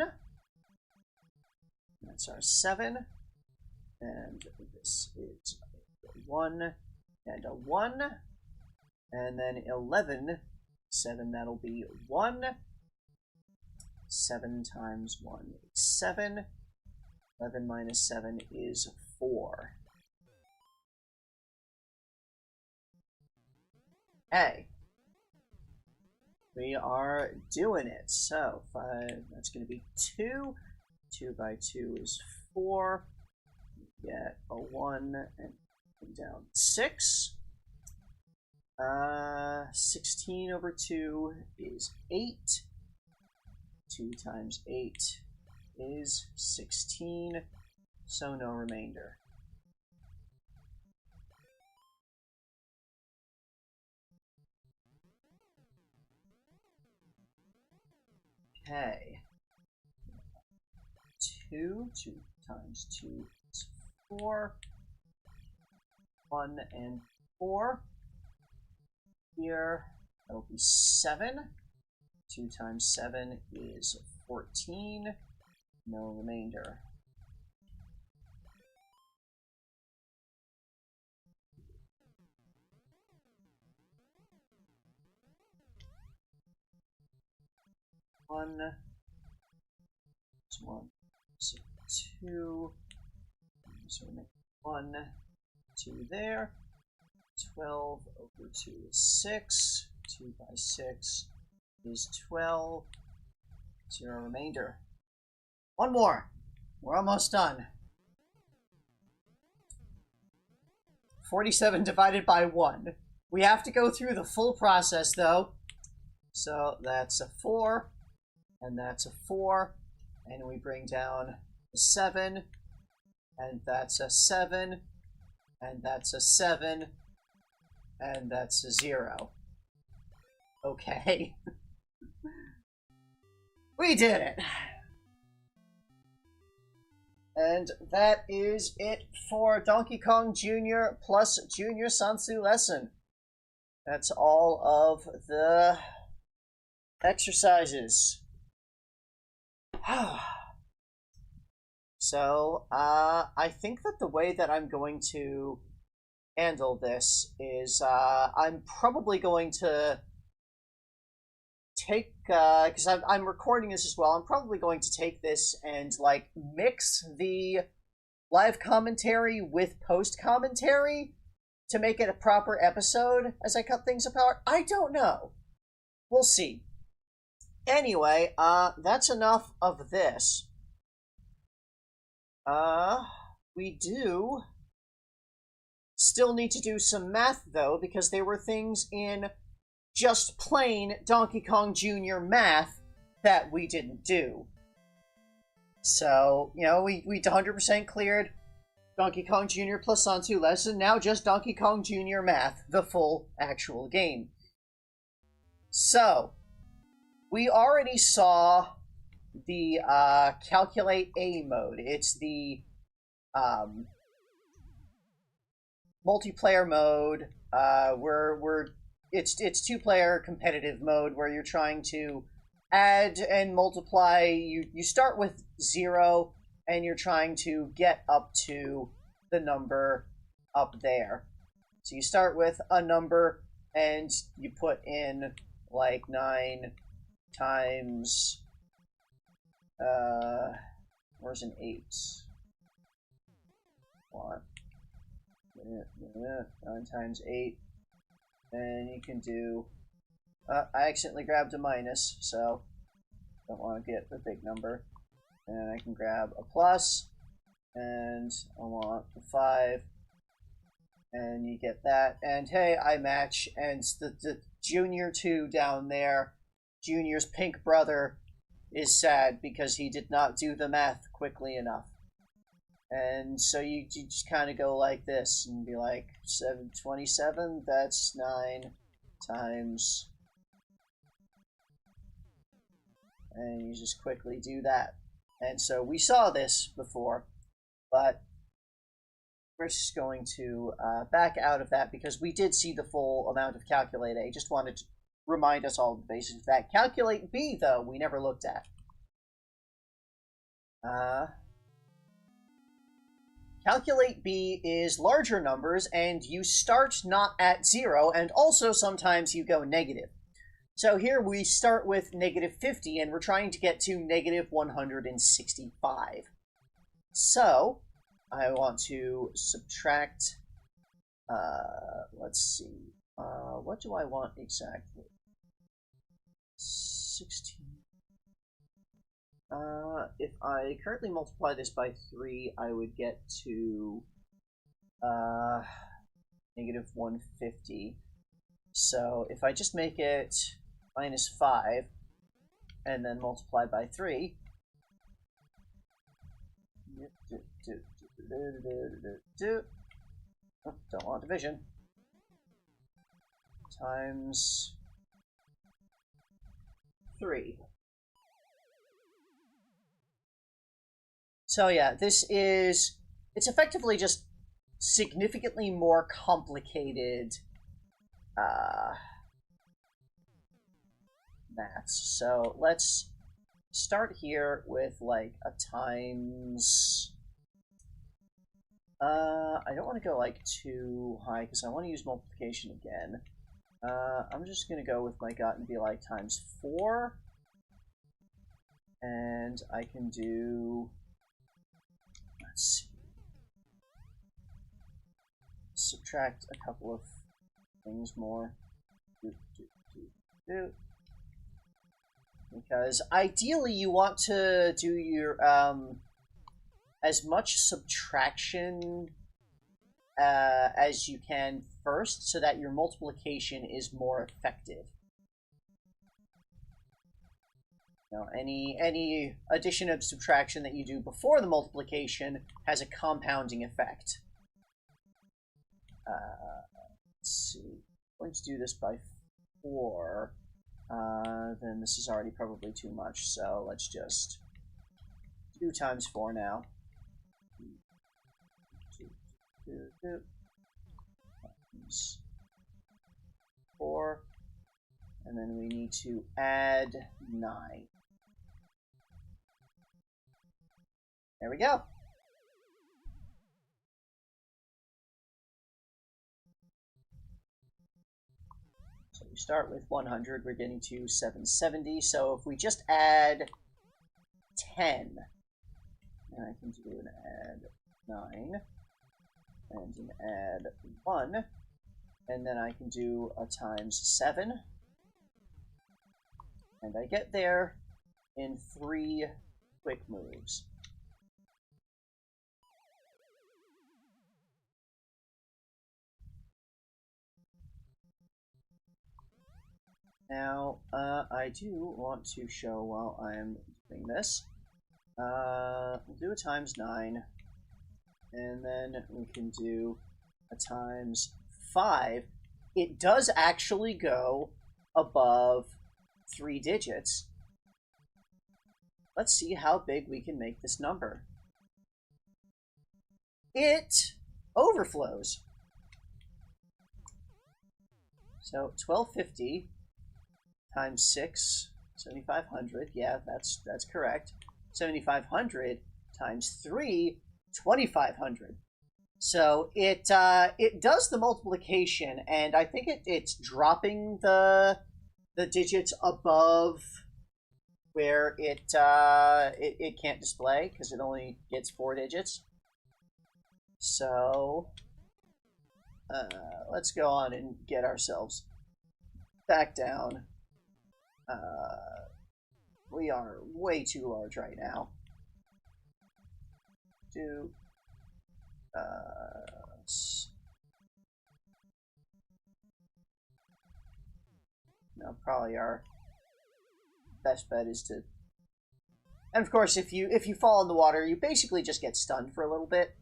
That's our 7. And this is a 1 and a 1. And then 11. 7, that'll be 1. 7 times 1 is 7. 11 minus 7 is 4. Hey. We are doing it. So, 5, that's going to be 2. 2 by 2 is 4. We get a 1 and down 6. 16 over 2 is 8. 2 times 8 is 16. So no remainder. Okay. 2 times 2 is 4. 1 and 4. Here, that'll be 7. 2 times 7 is 14. No remainder. One, so 2, so we make 1, 2 there. 12 over 2 is 6. 2 by 6 is 12. 0 remainder. One more. We're almost done. 47 divided by 1. We have to go through the full process, though. So that's a 4, and that's a 4, and we bring down a 7, and that's a 7, and that's a 7, and that's a 0. Okay. We did it! And that is it for Donkey Kong Jr. plus Junior Sansu lesson. That's all of the exercises. So, I think that the way that I'm going to handle this is, I'm probably going to take, because I'm recording this as well, I'm probably going to take this and, like, mix the live commentary with post-commentary to make it a proper episode as I cut things apart. I don't know. We'll see. Anyway, that's enough of this. We do still need to do some math, though, because there were things in just plain Donkey Kong Jr. math that we didn't do. So, you know, we 100% cleared Donkey Kong Jr. plus Sansu lesson, now just Donkey Kong Jr. math, the full actual game. So, we already saw the Calculate A mode. It's the multiplayer mode, where it's two-player competitive mode where you're trying to add and multiply. You start with 0, and you're trying to get up to the number up there. So you start with a number, and you put in, like, 9 times... where's an 8? What? 9 times 8. And you can do... I accidentally grabbed a minus, so don't want to get a big number. And I can grab a plus, and I want a 5, and you get that. And hey, I match, and the Junior 2 down there, Junior's pink brother, is sad because he did not do the math quickly enough. And so you just kind of go like this and be like, 727, that's 9 times... And you just quickly do that. And so we saw this before, but we're just going to back out of that because we did see the full amount of Calculate A. Just wanted to remind us all the basics of that. Calculate B, though, we never looked at. Calculate B is larger numbers, and you start not at 0, and also sometimes you go negative. So here we start with negative 50, and we're trying to get to negative 165. So I want to subtract, let's see, what do I want exactly? 16. If I currently multiply this by 3, I would get to negative 150. So if I just make it minus 5, and then multiply by 3. Oh, don't want division. Times 3. So yeah, it's effectively just significantly more complicated maths. So let's start here with like a times. I don't want to go like too high because I want to use multiplication again. I'm just going to go with my gut and be like times 4. And I can do, let's see, subtract a couple of things more. Because ideally you want to do your as much subtraction as you can first, so that your multiplication is more effective. Now, any addition or subtraction that you do before the multiplication has a compounding effect. Let's see. I'm going to do this by 4. Then this is already probably too much, so let's just do times 4 now. 2 times 4, and then we need to add 9. There we go. So we start with 100, we're getting to 770, so if we just add 10, and I can do an add 9, and an add 1, and then I can do a times 7, and I get there in 3 quick moves. Now, I do want to show while I'm doing this. We'll do a times 9, and then we can do a times 5. It does actually go above 3 digits. Let's see how big we can make this number. It overflows. So 1250 times 6 7,500. Yeah, that's correct. 7,500 times 3, 2,500. So it does the multiplication, and I think it's dropping the digits above where it can't display because it only gets 4 digits. So let's go on and get ourselves back down. We are way too large right now. No, probably our best bet is to. And of course, if you fall in the water, you basically just get stunned for a little bit.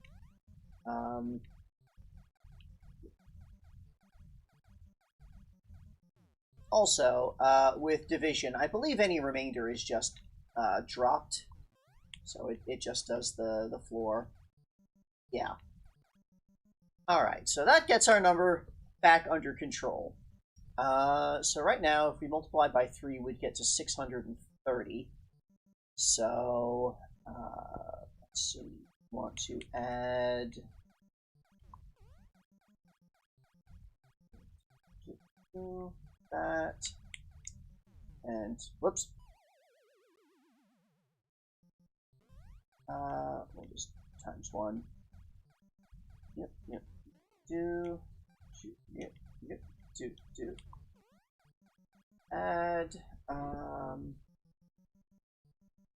Also, with division, I believe any remainder is just dropped. So it just does the floor. Yeah. Alright, so that gets our number back under control. So right now, if we multiply by 3, we'd get to 630. So, let's see, we want to add... that, and, whoops. We'll just times 1. Yep. Do. Add,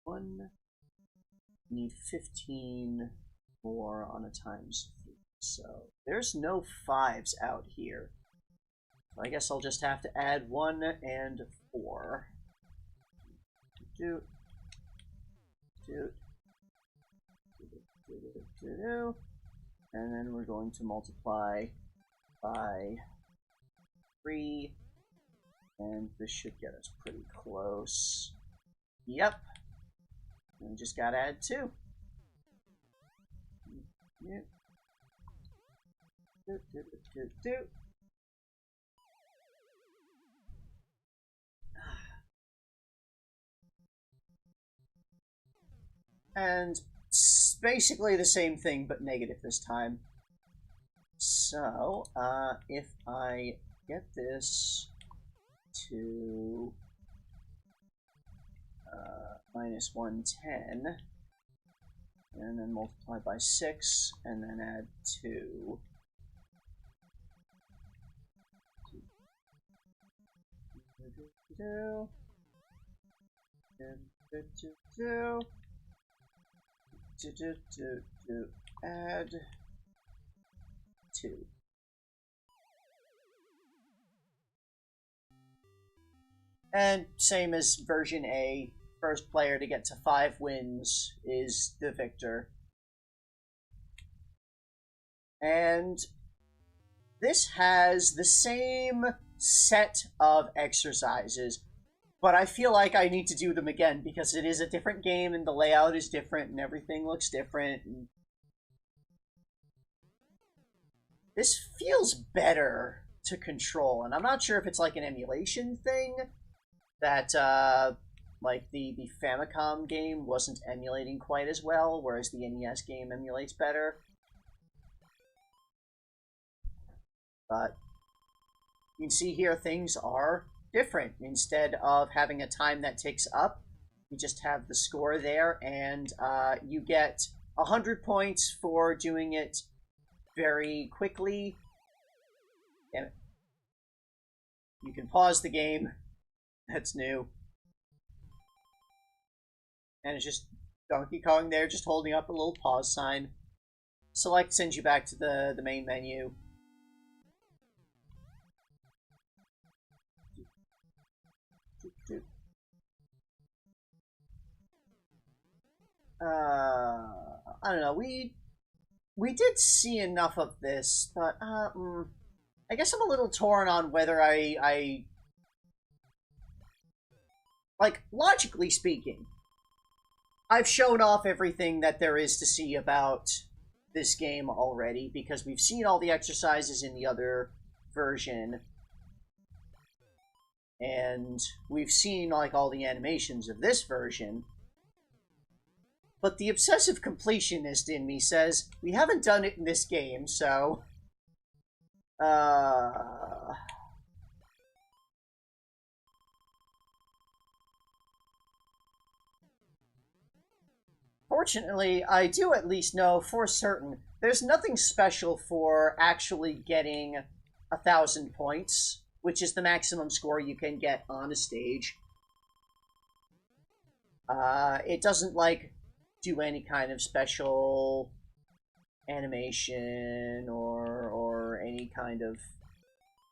1. Need 15 more on a times 3. So, there's no 5s out here. So I guess I'll just have to add 1 and 4. And then we're going to multiply by 3, and this should get us pretty close. Yep. And we just gotta add 2. And it's basically the same thing, but negative this time. So, if I get this to minus 110, and then multiply by 6, and then add 2. Add 2. And same as version A, first player to get to 5 wins is the victor. And this has the same set of exercises, but I feel like I need to do them again because it is a different game and the layout is different and everything looks different. And this feels better to control, and I'm not sure if it's like an emulation thing that like the Famicom game wasn't emulating quite as well, whereas the NES game emulates better. But you can see here things are different. Instead of having a time that ticks up, you just have the score there, and you get 100 points for doing it very quickly. Damn it. You can pause the game. That's new. And it's just Donkey Kong there, just holding up a little pause sign. Select sends you back to the main menu. I don't know. We did see enough of this, but I guess I'm a little torn on whether I like, logically speaking, I've shown off everything that there is to see about this game already because we've seen all the exercises in the other version. And we've seen like all the animations of this version, but the obsessive completionist in me says we haven't done it in this game, so fortunately, I do at least know for certain there's nothing special for actually getting 1,000 points, which is the maximum score you can get on a stage. It doesn't, like, do any kind of special animation or any kind of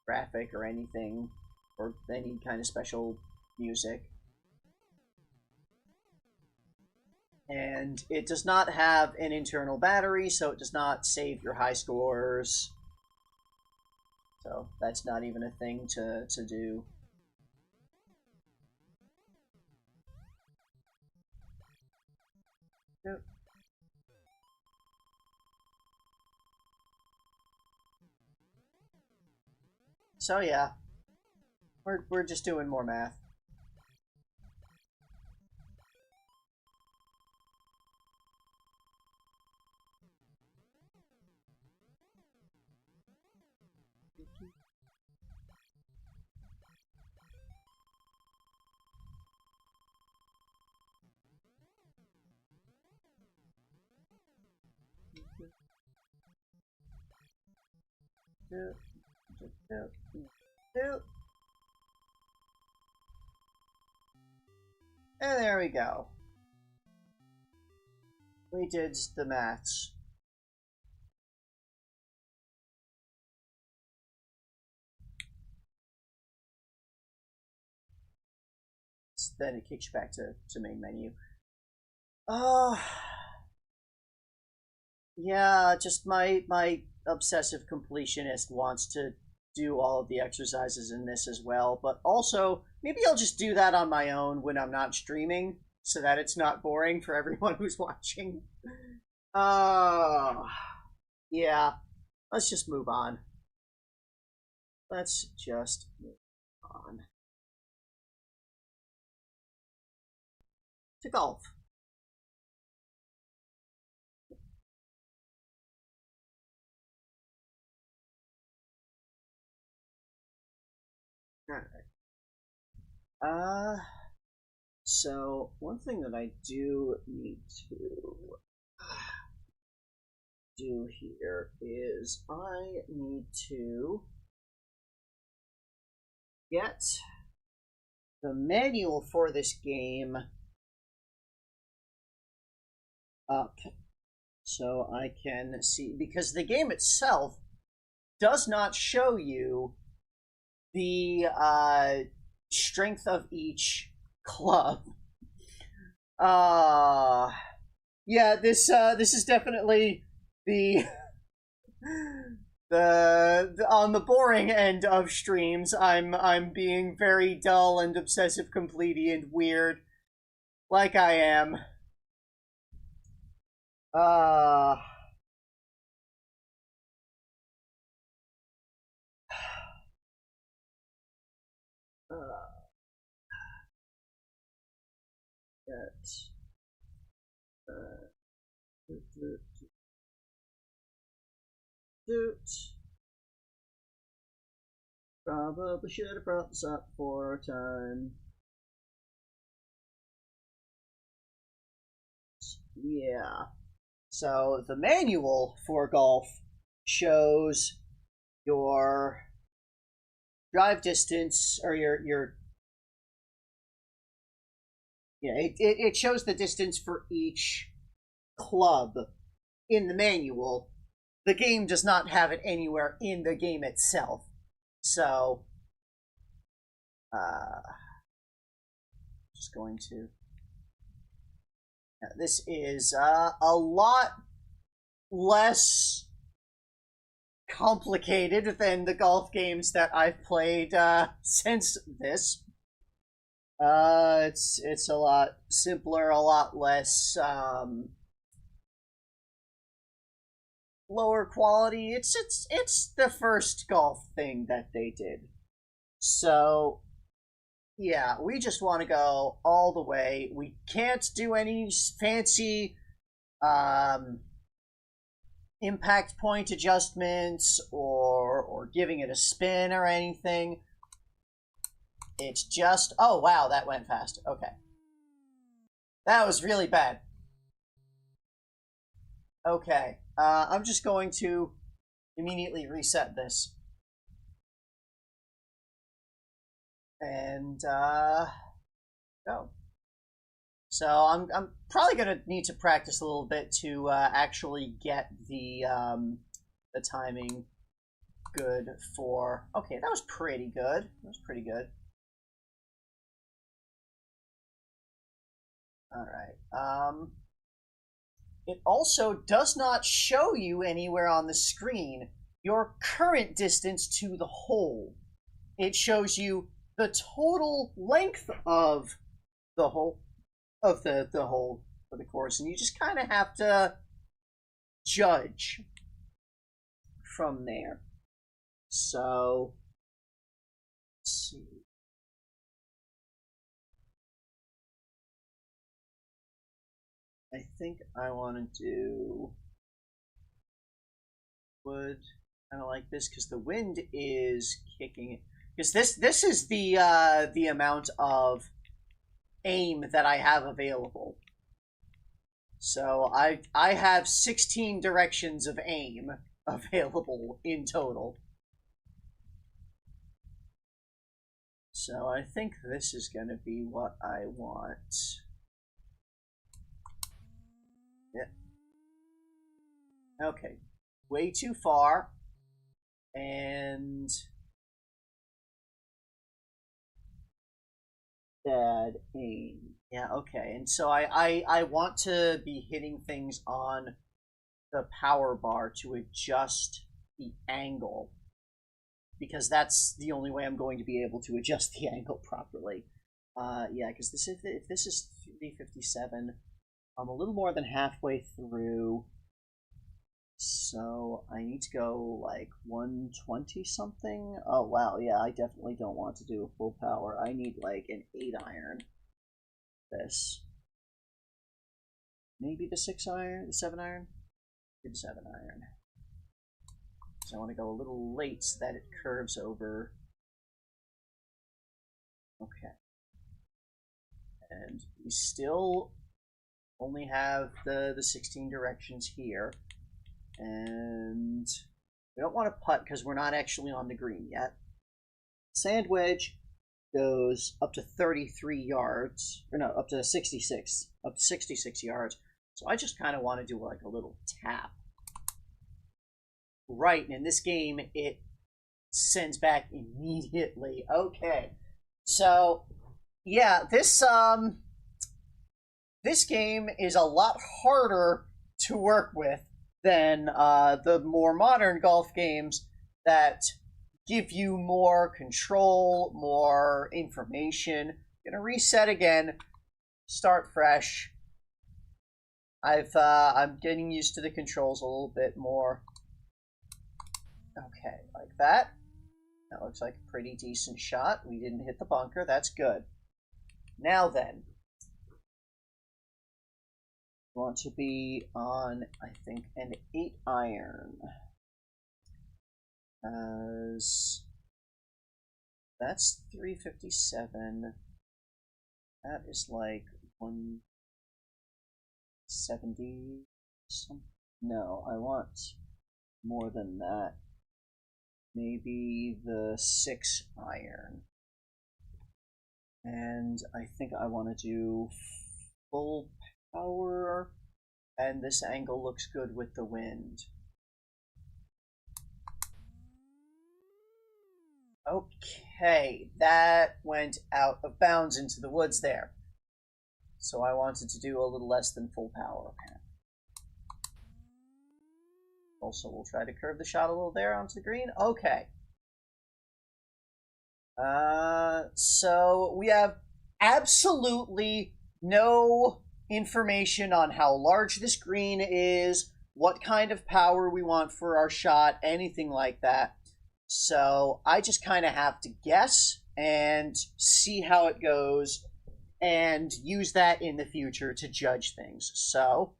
graphic or anything, or any kind of special music. And it does not have an internal battery, so it does not save your high scores. So that's not even a thing to do. Yep. So yeah, we're just doing more math. And there we go. We did the maths. Then it kicks you back to main menu. Oh, yeah, just my obsessive completionist wants to do all of the exercises in this as well, but also maybe I'll just do that on my own when I'm not streaming so that it's not boring for everyone who's watching. Oh, yeah, let's just move on. Let's just move on to golf. All right. So one thing that I do need to do here is I need to get the manual for this game up so I can see, because the game itself does not show you the strength of each club. Yeah, this is definitely the the on the boring end of streams. I'm being very dull and obsessive completely and weird, like I am. Uh get probably should have brought this up for time. Yeah. So the manual for golf shows your drive distance, or your yeah, it shows the distance for each club in the manual. The game does not have it anywhere in the game itself. So just going to this is a lot less complicated than the golf games that I've played since this. It's a lot simpler, a lot less lower quality. It's the first golf thing that they did. So Yeah, we just want to go all the way. We can't do any fancy um, impact point adjustments or giving it a spin or anything. It's just, oh wow, that went fast. Okay. That was really bad. Okay, I'm just going to immediately reset this. And, go. So I'm probably gonna need to practice a little bit to actually get the timing good for. Okay, that was pretty good. That was pretty good. All right. It also does not show you anywhere on the screen your current distance to the hole. It shows you the total length of the hole the hole for the course, and you just kind of have to judge from there. So, let's see. I think I want to do wood kind of like this because the wind is kicking it. Because this is the amount of aim that I have available. So I have 16 directions of aim available in total. So I think this is going to be what I want. Yeah. Okay. Way too far. And bad aim. Yeah, okay. And so I want to be hitting things on the power bar to adjust the angle. Because that's the only way I'm going to be able to adjust the angle properly. Yeah, because if this is 357, I'm a little more than halfway through. So I need to go like 120 something. Oh wow, yeah, I definitely don't want to do a full power. I need like an 8 iron. This. Maybe the 6 iron, the 7 iron? Maybe the 7 iron. So I want to go a little late so that it curves over. Okay. And we still only have the 16 directions here. And we don't want to putt because we're not actually on the green yet. Sand wedge goes up to 33 yards, or no, up to 66 yards. So I just kind of want to do like a little tap. Right, and in this game, it sends back immediately. Okay, so yeah, this game is a lot harder to work with than the more modern golf games that give you more control, more information. Gonna reset again, start fresh. I'm getting used to the controls a little bit more. Okay, like that. That looks like a pretty decent shot. We didn't hit the bunker. That's good. Now then, want to be on, I think, an 8 iron. As that's 357. That is like 170 something. No, I want more than that. Maybe the 6 iron. And I think I want to do full power, and this angle looks good with the wind. Okay, that went out of bounds into the woods there. So I wanted to do a little less than full power. Also, we'll try to curve the shot a little there onto the green. Okay. So we have absolutely no information on how large this green is, what kind of power we want for our shot, anything like that. So I just kind of have to guess and see how it goes and use that in the future to judge things. So,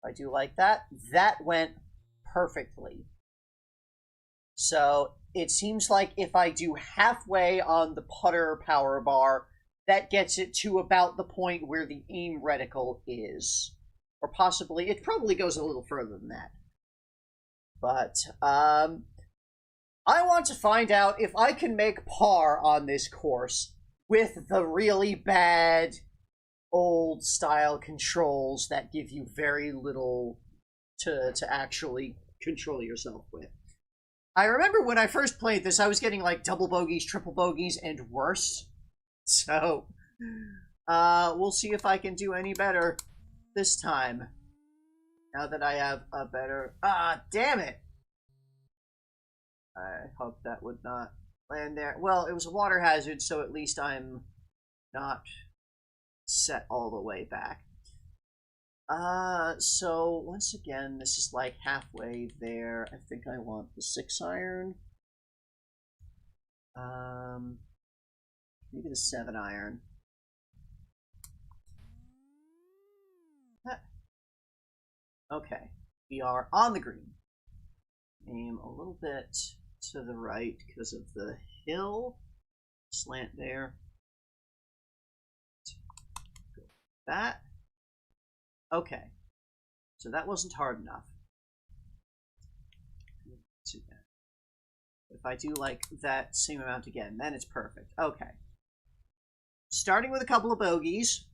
I do like that. That went perfectly. So, it seems like if I do halfway on the putter power bar, that gets it to about the point where the aim reticle is. Or possibly, it probably goes a little further than that. But, I want to find out if I can make par on this course with the really bad old style controls that give you very little to actually control yourself with. I remember when I first played this, I was getting like double bogeys, triple bogeys, and worse. So, we'll see if I can do any better this time. Now that I have a better... Ah, damn it! I hope that would not land there. Well, it was a water hazard, so at least I'm not set all the way back. So once again, this is like halfway there. I think I want the 6-iron. Maybe the 7-iron. Okay, we are on the green. Aim a little bit to the right because of the hill. Slant there. That. Okay. So that wasn't hard enough. If I do like that same amount again, then it's perfect. Okay. Starting with a couple of bogeys,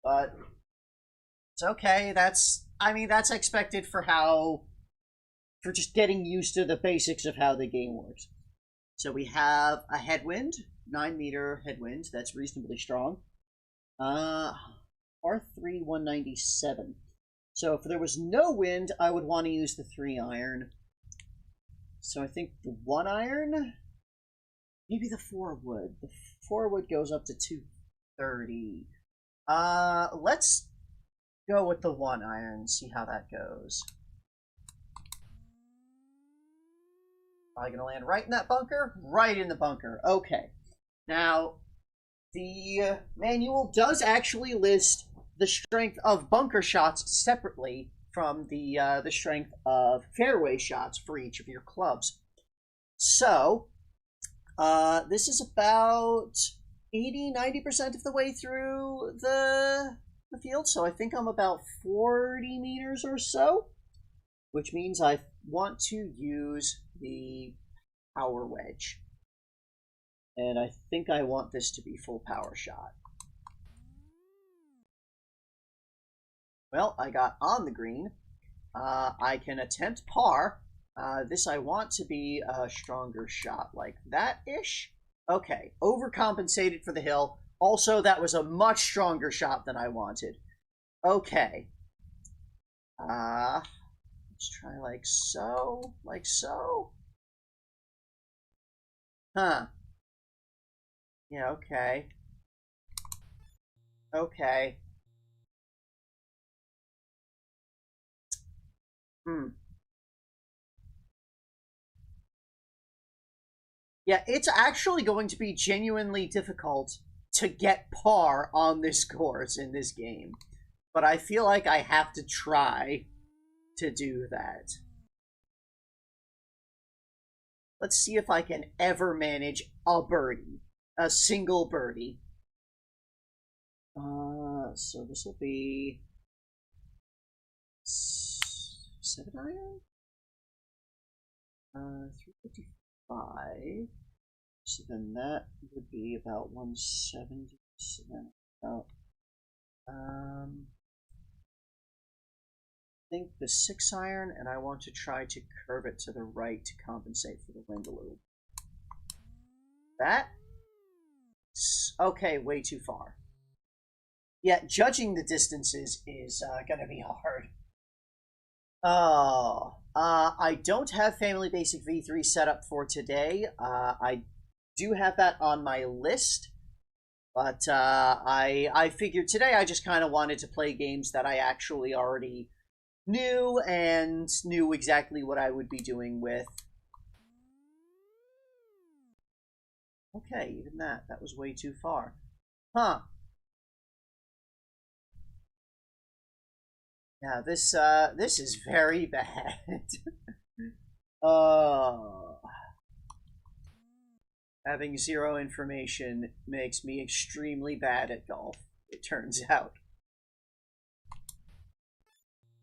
but it's okay. I mean, that's expected for just getting used to the basics of how the game works. So we have a headwind, 9-meter headwind. That's reasonably strong. R3 197. So if there was no wind, I would want to use the 3-iron. So I think the 1-iron, maybe the 4-wood. The 4-wood goes up to 230. Let's go with the 1-iron, see how that goes. Probably gonna land right in that bunker? Right in the bunker. Okay. Now, the manual does actually list the strength of bunker shots separately from the strength of fairway shots for each of your clubs. So, this is about 80-90% of the way through the field, so I think I'm about 40 meters or so, which means I want to use the power wedge. And I think I want this to be full power shot. Well, I got on the green. I can attempt par. This I want to be a stronger shot, like that-ish. Okay, overcompensated for the hill. Also, that was a much stronger shot than I wanted. Okay. Let's try like so. Like so. Huh. Yeah, okay. Okay. Yeah, it's actually going to be genuinely difficult to get par on this course in this game. But I feel like I have to try to do that. Let's see if I can ever manage a birdie. A single birdie. So this will be 7-iron? 355. So then that would be about 170. So then about, I think the 6-iron, and I want to try to curve it to the right to compensate for the wind a little. That? Okay, way too far. Yeah, judging the distances is gonna be hard. Oh, I don't have Family Basic V3 set up for today. I do have that on my list, but I figured today I just kind of wanted to play games that I actually already knew and knew exactly what I would be doing with. Okay, even that was way too far. Huh. Yeah, this is very bad. uh, Having zero information makes me extremely bad at golf, it turns out.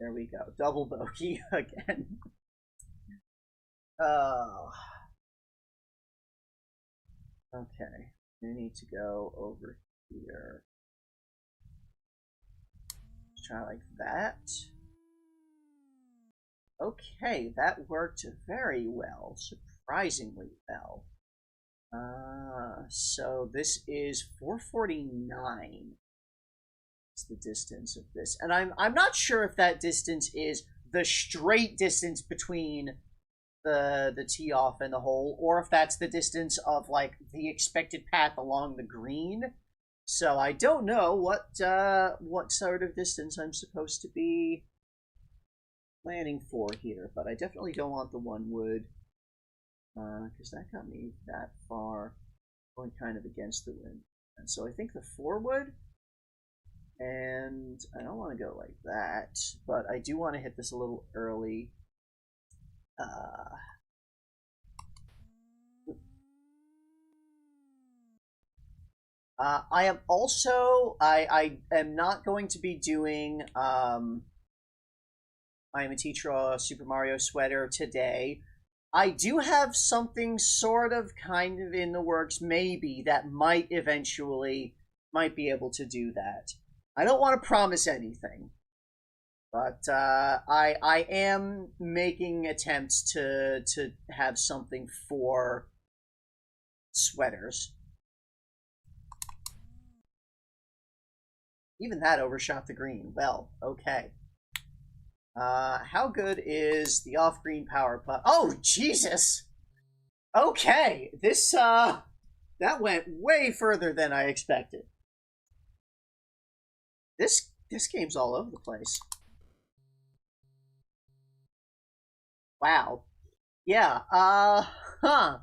There we go. Double bogey again. Oh. Okay. We need to go over here. Let's try like that. Okay, that worked very well. Surprisingly well. So this is 449. It's the distance of this. And I'm not sure if that distance is the straight distance between the tee off and the hole, or if that's the distance of like the expected path along the green. So I don't know what sort of distance I'm supposed to be planning for here, but I definitely don't want the 1 wood, because that got me that far, going kind of against the wind. And so I think the 4 wood, and I don't want to go like that, but I do want to hit this a little early. I am also I am not going to be doing I am a teacher Super Mario sweater today. I do have something sort of kind of in the works, maybe, that might eventually might be able to do that. I don't want to promise anything, but I am making attempts to have something for sweaters. Even that overshot the green. Well, okay. How good is the off-green power putt? Oh, Jesus! Okay, that went way further than I expected. This game's all over the place. Wow. Yeah, huh.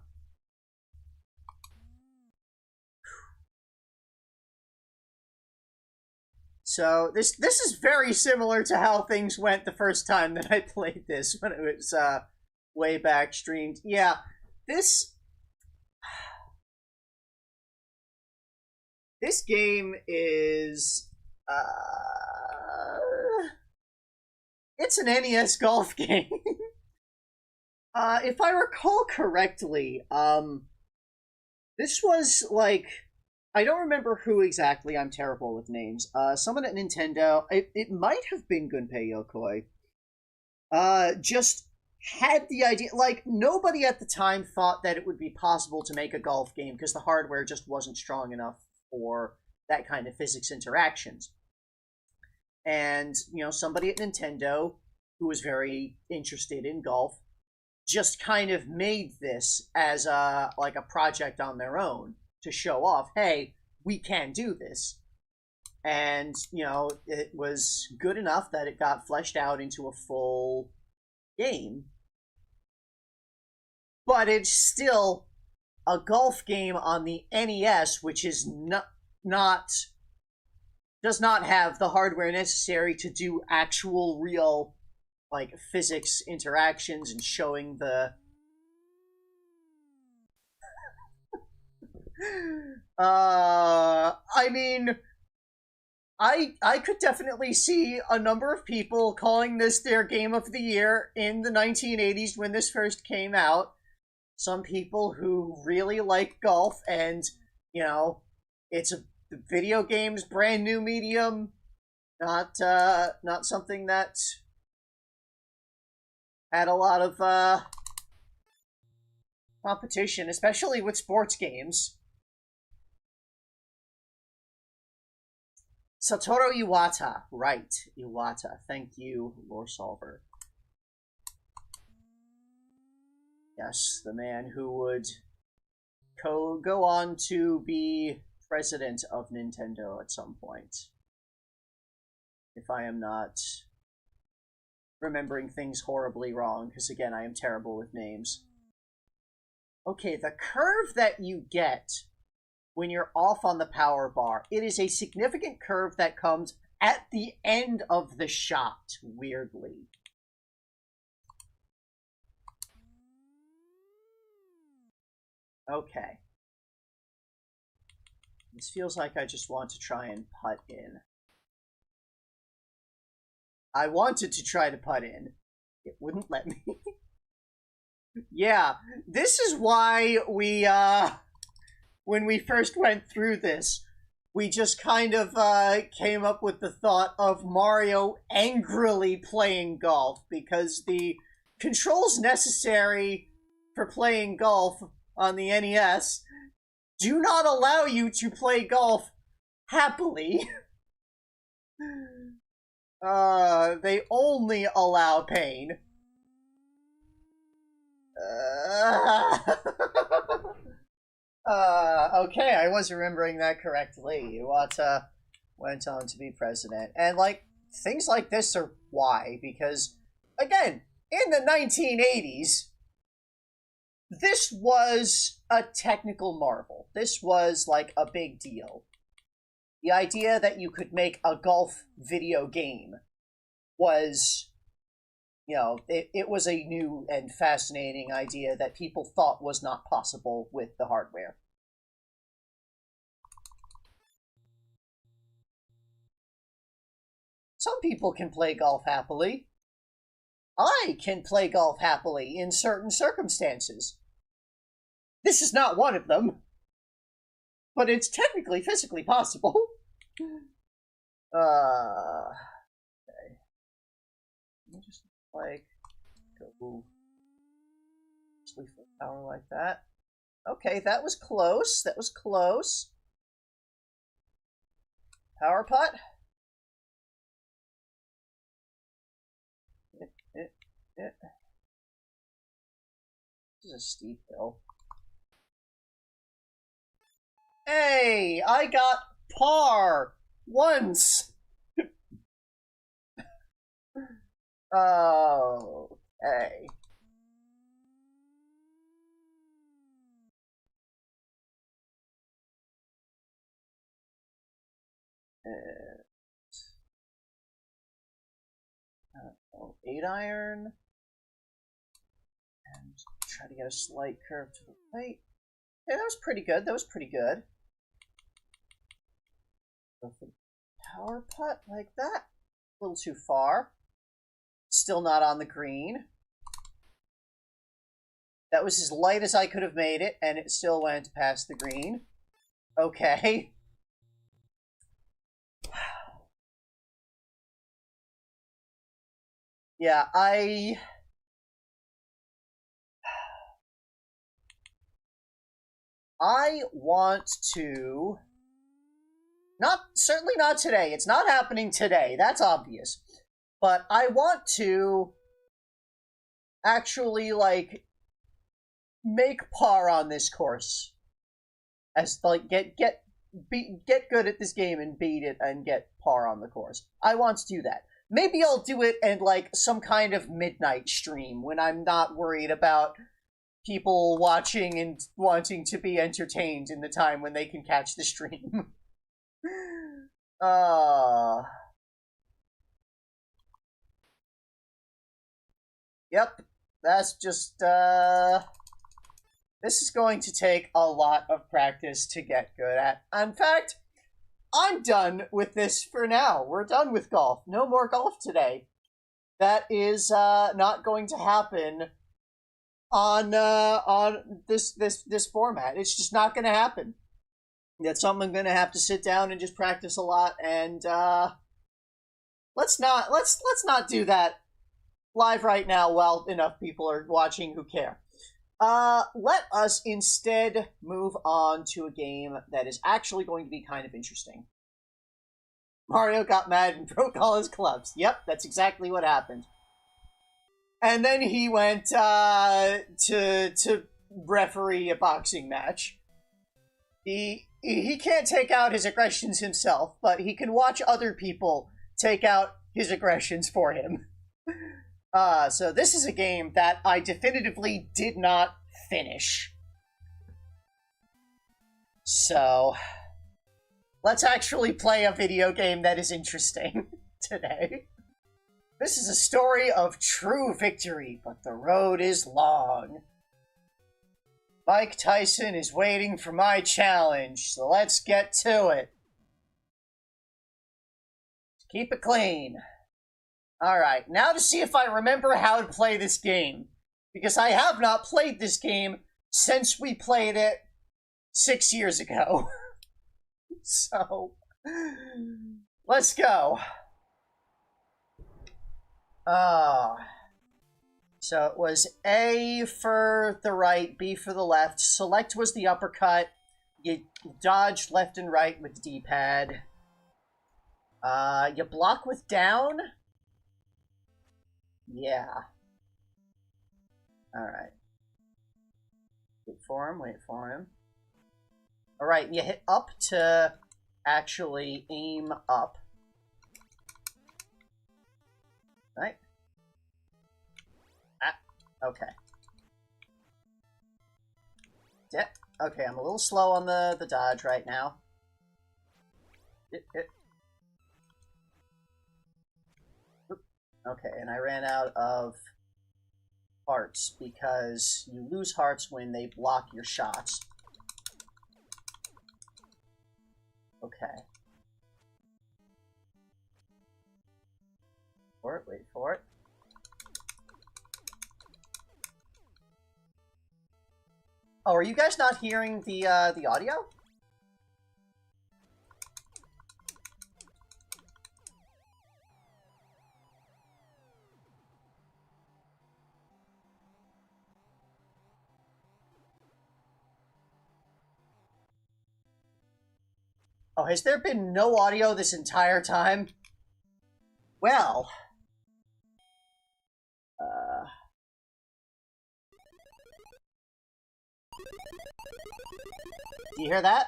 So this is very similar to how things went the first time that I played this, when it was way back streamed. Yeah, this this game is it's an NES golf game. If I recall correctly, this was like, I don't remember who exactly. I'm terrible with names. Someone at Nintendo. It might have been Gunpei Yokoi. Just had the idea. Like, nobody at the time thought that it would be possible to make a golf game because the hardware just wasn't strong enough for that kind of physics interactions. And somebody at Nintendo who was very interested in golf just kind of made this as a project on their own to show off, hey, we can do this. And, it was good enough that it got fleshed out into a full game. But it's still a golf game on the NES, which is does not have the hardware necessary to do actual real physics interactions and showing the I mean, I could definitely see a number of people calling this their game of the year in the 1980s when this first came out. Some people who really like golf, and it's a video game's brand new medium, not something that had a lot of competition, especially with sports games. Satoru Iwata. Right, Iwata. Thank you, Lore Solver. Yes, the man who would go on to be president of Nintendo at some point. If I am not remembering things horribly wrong, because again, I am terrible with names. Okay, the curve that you get when you're off on the power bar, it is a significant curve that comes at the end of the shot, weirdly. Okay. This feels like I just want to try and putt in. I wanted to try to putt in. It wouldn't let me. Yeah, this is why we, when we first went through this, we just kind of, came up with the thought of Mario angrily playing golf, because the controls necessary for playing golf on the NES do not allow you to play golf happily. They only allow pain. Okay, I was remembering that correctly. Iwata went on to be president. And, like, things like this are why, because, again, in the 1980s, this was a technical marvel. This was, like, a big deal. The idea that you could make a golf video game was, you know, it was a new and fascinating idea that people thought was not possible with the hardware. Some people can play golf happily. I can play golf happily in certain circumstances. This is not one of them, but it's technically physically possible. Okay. Let me just, like, go sleep for an hour like that. Okay, that was close. That was close. Power putt. This is a steep hill. Hey, I got par once. Okay. And 8-iron. And try to get a slight curve to the right. Yeah, that was pretty good. That was pretty good. Go for the power putt like that. A little too far. Still not on the green. That was as light as I could have made it, and it still went past the green. Okay. Yeah, I want to... Certainly not today. It's not happening today. That's obvious. But I want to actually, like, make par on this course. As, like, get good at this game and beat it and get par on the course. I want to do that. Maybe I'll do it in, like, some kind of midnight stream when I'm not worried about people watching and wanting to be entertained in the time when they can catch the stream. Yep, that's just, this is going to take a lot of practice to get good at. In fact, I'm done with this for now. We're done with golf. No more golf today. That is, not going to happen on this format. It's just not going to happen. That's something I'm going to have to sit down and just practice a lot, and, let's not do that live right now while enough people are watching who care. Let us instead move on to a game that is actually going to be kind of interesting. Mario got mad and broke all his clubs. Yep, that's exactly what happened. And then he went, to referee a boxing match. He can't take out his aggressions himself, but he can watch other people take out his aggressions for him. So this is a game that I definitively did not finish. So, let's actually play a video game that is interesting today. This is a story of true victory, but the road is long. Mike Tyson is waiting for my challenge, so let's get to it. Keep it clean. Alright, now to see if I remember how to play this game. Because I have not played this game since we played it 6 years ago. So, let's go. So it was A for the right, B for the left. Select was the uppercut. You dodge left and right with the D-pad. You block with down? Yeah. Alright. Wait for him. Alright, you hit up to actually aim up. Right? Okay. Yeah. Okay, I'm a little slow on the dodge right now. Okay, and I ran out of hearts because you lose hearts when they block your shots. Okay. Wait for it. Oh, are you guys not hearing the audio? Oh, has there been no audio this entire time? Well... Do you hear that?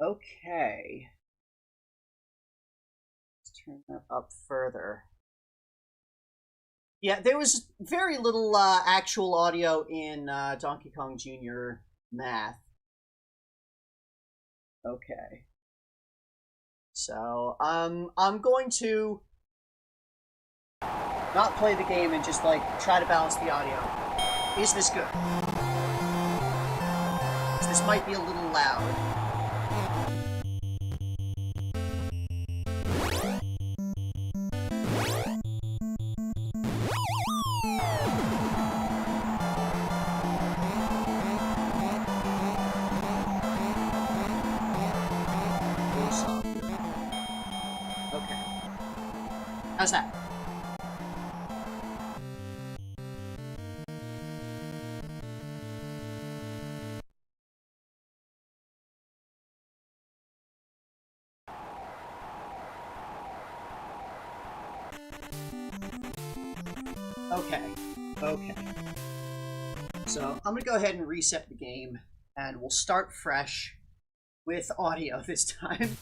Okay. Let's turn that up further. Yeah, there was very little actual audio in Donkey Kong Jr. Math. Okay. So, I'm going to not play the game and just, like, try to balance the audio. Is this good? This might be a little loud. How's that? Okay. So, I'm gonna go ahead and reset the game, and we'll start fresh with audio this time.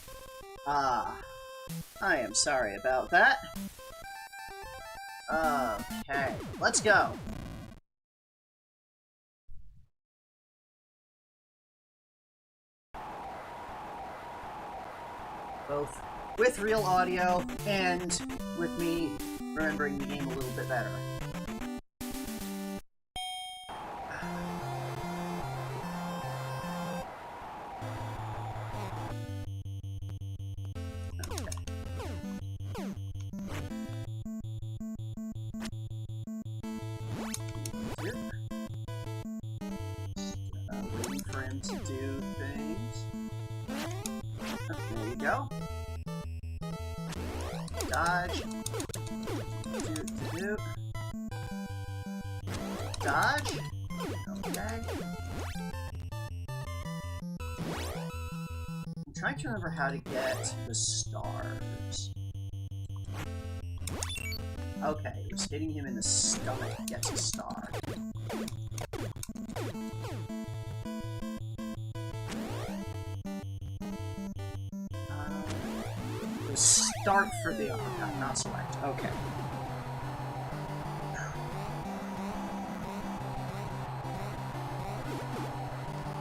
I am sorry about that. Okay, let's go. Both with real audio and with me remembering the game a little bit better. To do things. There you go. Dodge. Dodge. Okay. I'm trying to remember how to get the stars. Okay, it was hitting him in the stomach gets a star. start for the uppercut, not select. Okay.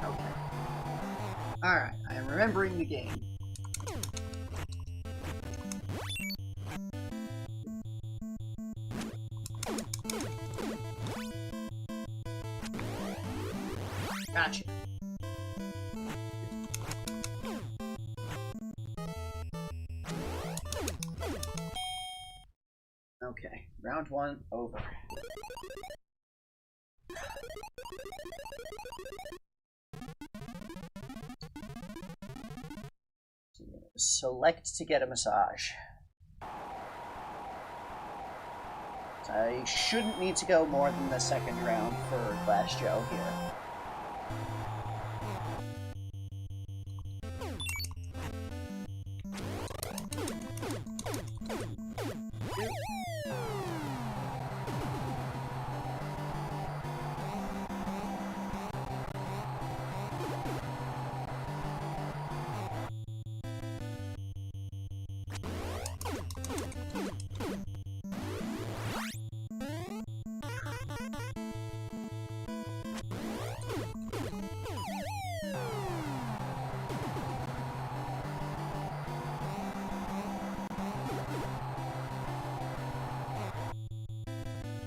Okay. Alright, I am remembering the game. Gotcha. Okay, round one over. Select to get a massage. I shouldn't need to go more than the second round for Glass Joe here.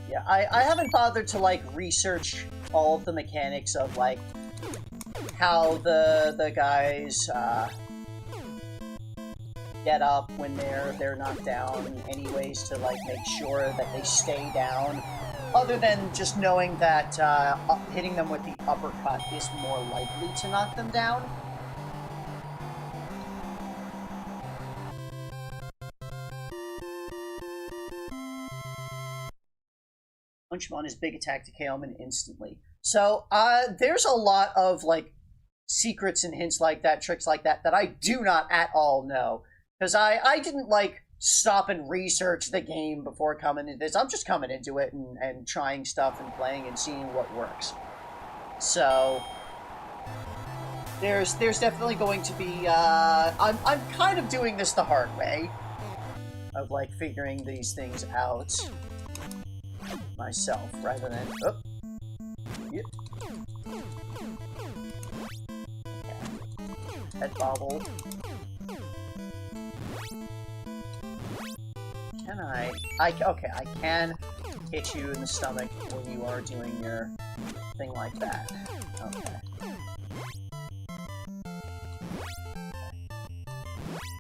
Yeah, I haven't bothered to, like, research all of the mechanics of, like, how the guys, get up when they're knocked down, any ways to, like, make sure that they stay down, other than just knowing that, hitting them with the uppercut is more likely to knock them down. Punch him on his big attack to KO him instantly. So, there's a lot of, like, secrets and hints like that, tricks like that, that I do not at all know. Because I didn't, like, stop and research the game before coming into this. I'm just coming into it and trying stuff and playing and seeing what works. So, there's definitely going to be, I'm kind of doing this the hard way. Of, like, figuring these things out myself, rather than... Oh. Yep. Okay. Head bobble. Can I... Okay, I can hit you in the stomach when you are doing your thing like that. Okay.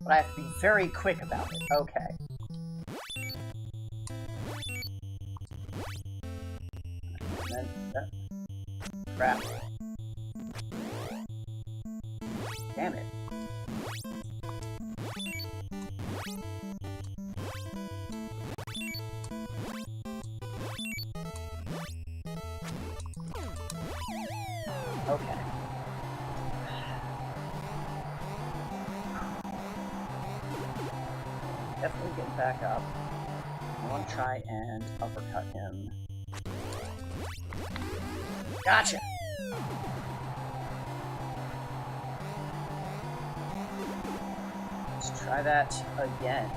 But I have to be very quick about it. Okay. Crap. Damn it. Okay. Definitely getting back up. I want to try and uppercut him. Gotcha! Let's try that again.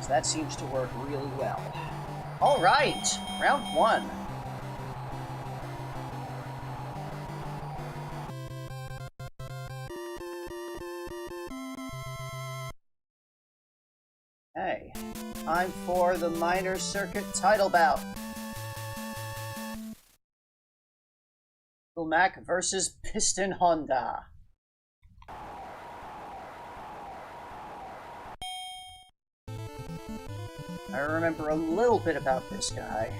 So that seems to work really well. Alright! Round one. Hey, time for the minor circuit title bout. Mac versus Piston Honda. I remember a little bit about this guy.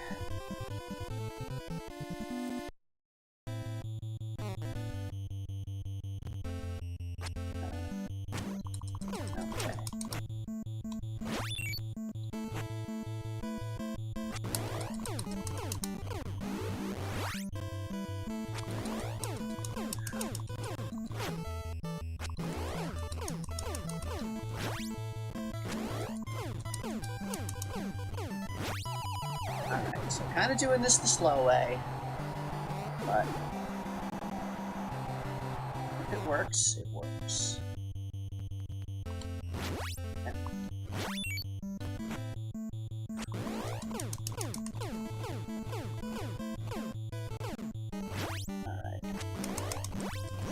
Alright, so kind of doing this the slow way, but works. It works. Alright.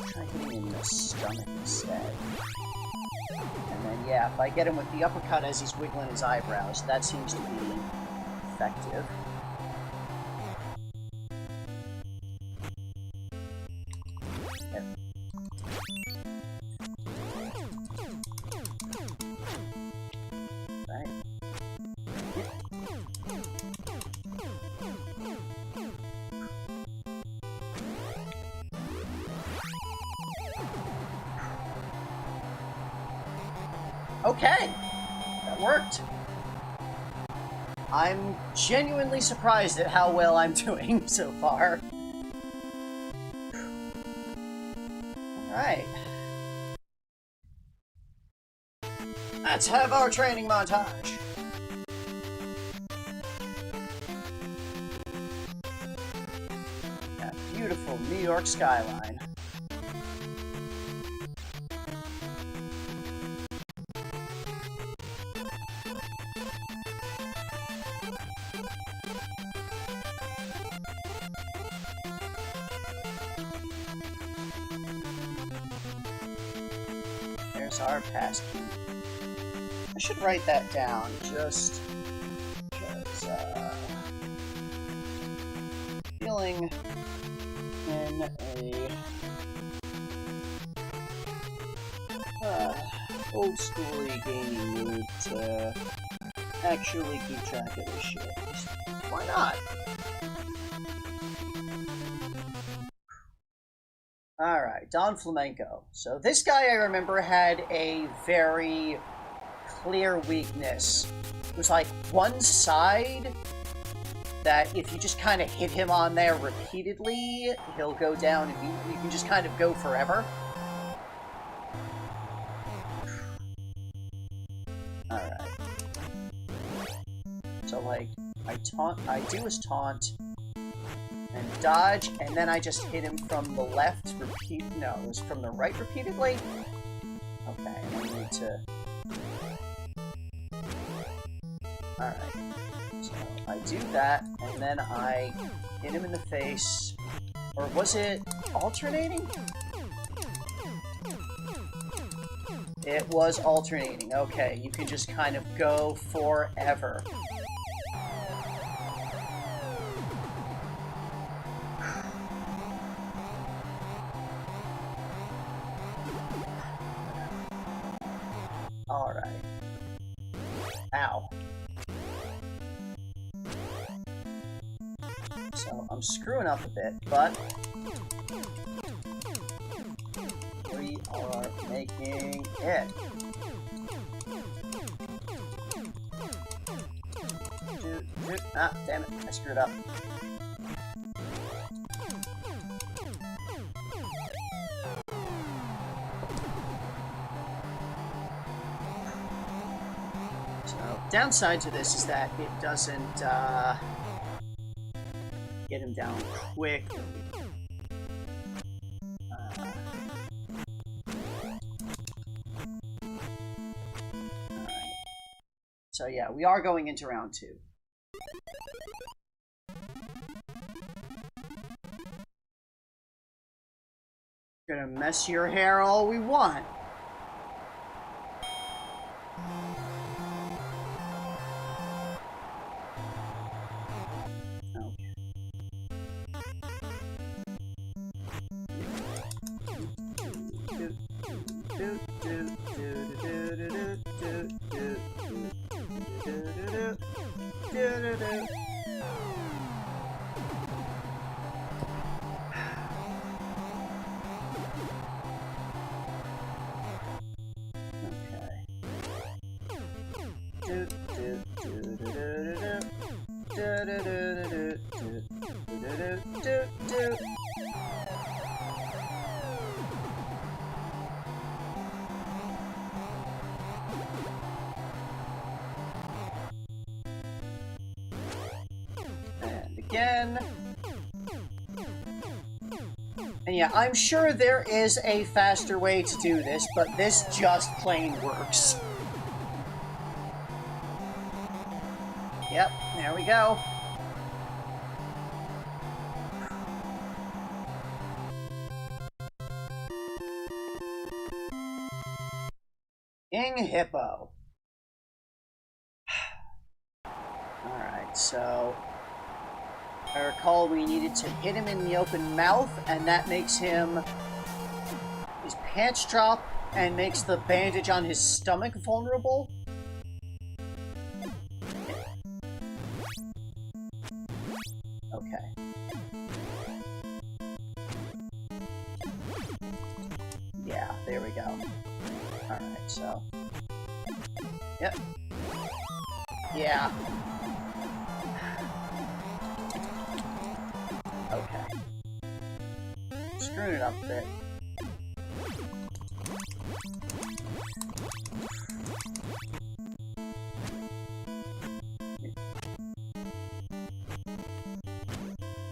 Try hitting him in the stomach instead. And then, yeah, if I get him with the uppercut as he's wiggling his eyebrows, that seems to be effective. Okay, that worked. I'm genuinely surprised at how well I'm doing so far. Alright. Let's have our training montage. That beautiful New York skyline. Our passkey. I should write that down just because feeling in a old schooly gaming mood to actually keep track of this shit. Why not? Alright, Don Flamenco. So this guy I remember had a very clear weakness. It was like one side that if you just kind of hit him on there repeatedly, he'll go down and you can just kind of go forever. Alright. So like, I do his taunt, and dodge, and then I just hit him from the left no, it was from the right repeatedly? Okay, and I need to... Alright. So, I do that, and then I hit him in the face. Or was it alternating? It was alternating. Okay, you can just kind of go forever. Alright. Ow. So, I'm screwing up a bit, but we are making it. Ah, damn it, I screwed up. Downside to this is that it doesn't get him down quickly. So yeah, we are going into round 2. Gonna mess your hair all we want. And again. And yeah, I'm sure there is a faster way to do this, but this just plain works. Yep, there we go. King Hippo. Alright, so I recall we needed to hit him in the open mouth, and that makes him... his pants drop and makes the bandage on his stomach vulnerable. Okay. Yeah, there we go. Alright, so... Yep. Yeah. Okay. Screwing it up a bit.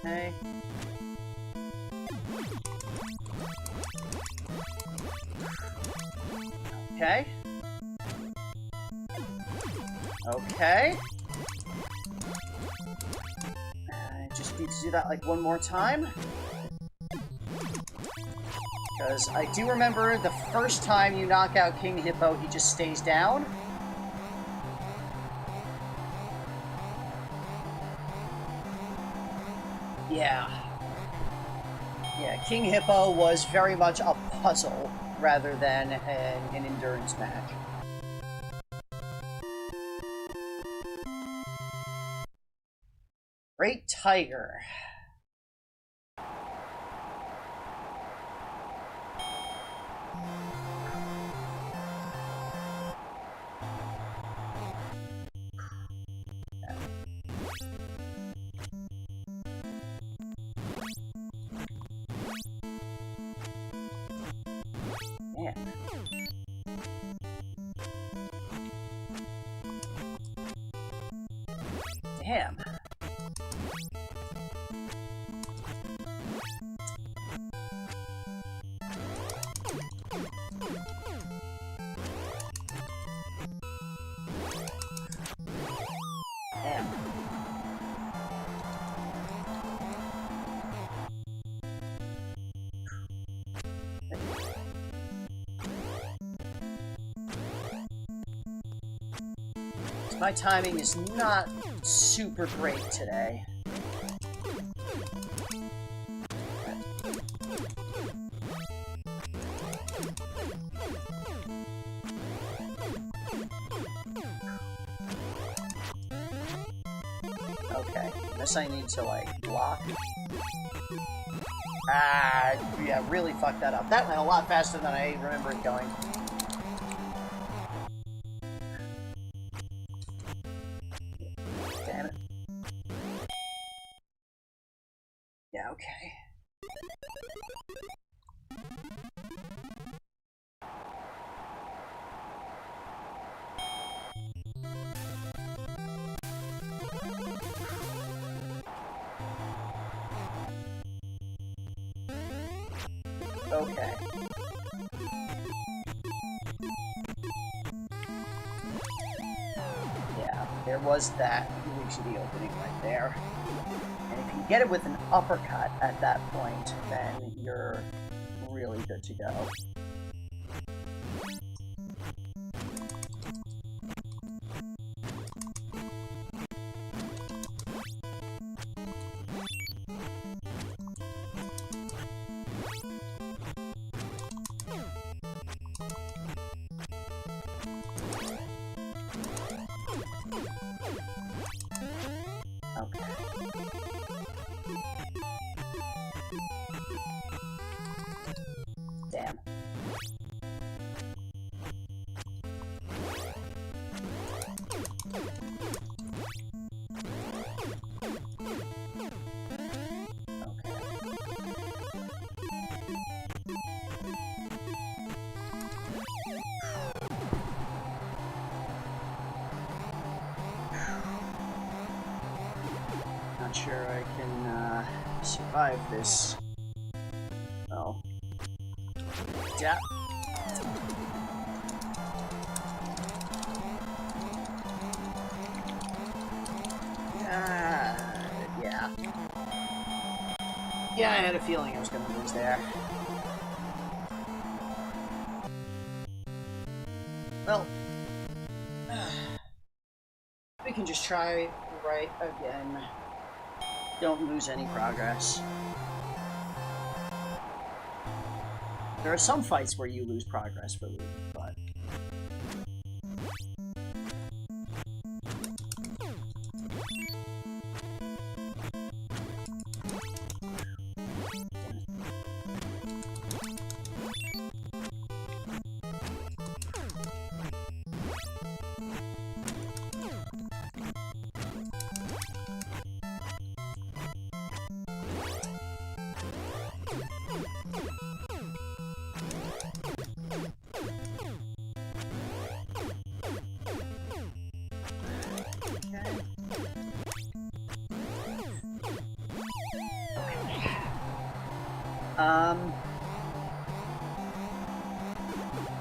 Okay. Okay. Okay. I just need to do that like one more time. Because I do remember the first time you knock out King Hippo, he just stays down. Yeah. Yeah, King Hippo was very much a puzzle rather than an endurance match. Great Tiger. Damn. Damn. My timing is not super great today. Okay, unless I need to, like, block. Ah, yeah, really fucked that up. That went a lot faster than I remember it going. Damn it. Yeah, okay. Okay. Yeah, there was that leads to the opening right there. And if you get it with an uppercut at that point, then you're really good to go. Okay. Damn. Not sure I can survive this. Yeah. Yeah. Yeah, I had a feeling I was going to lose there. Well, we can just try right again. Don't lose any progress. There are some fights where you lose progress for losing, but...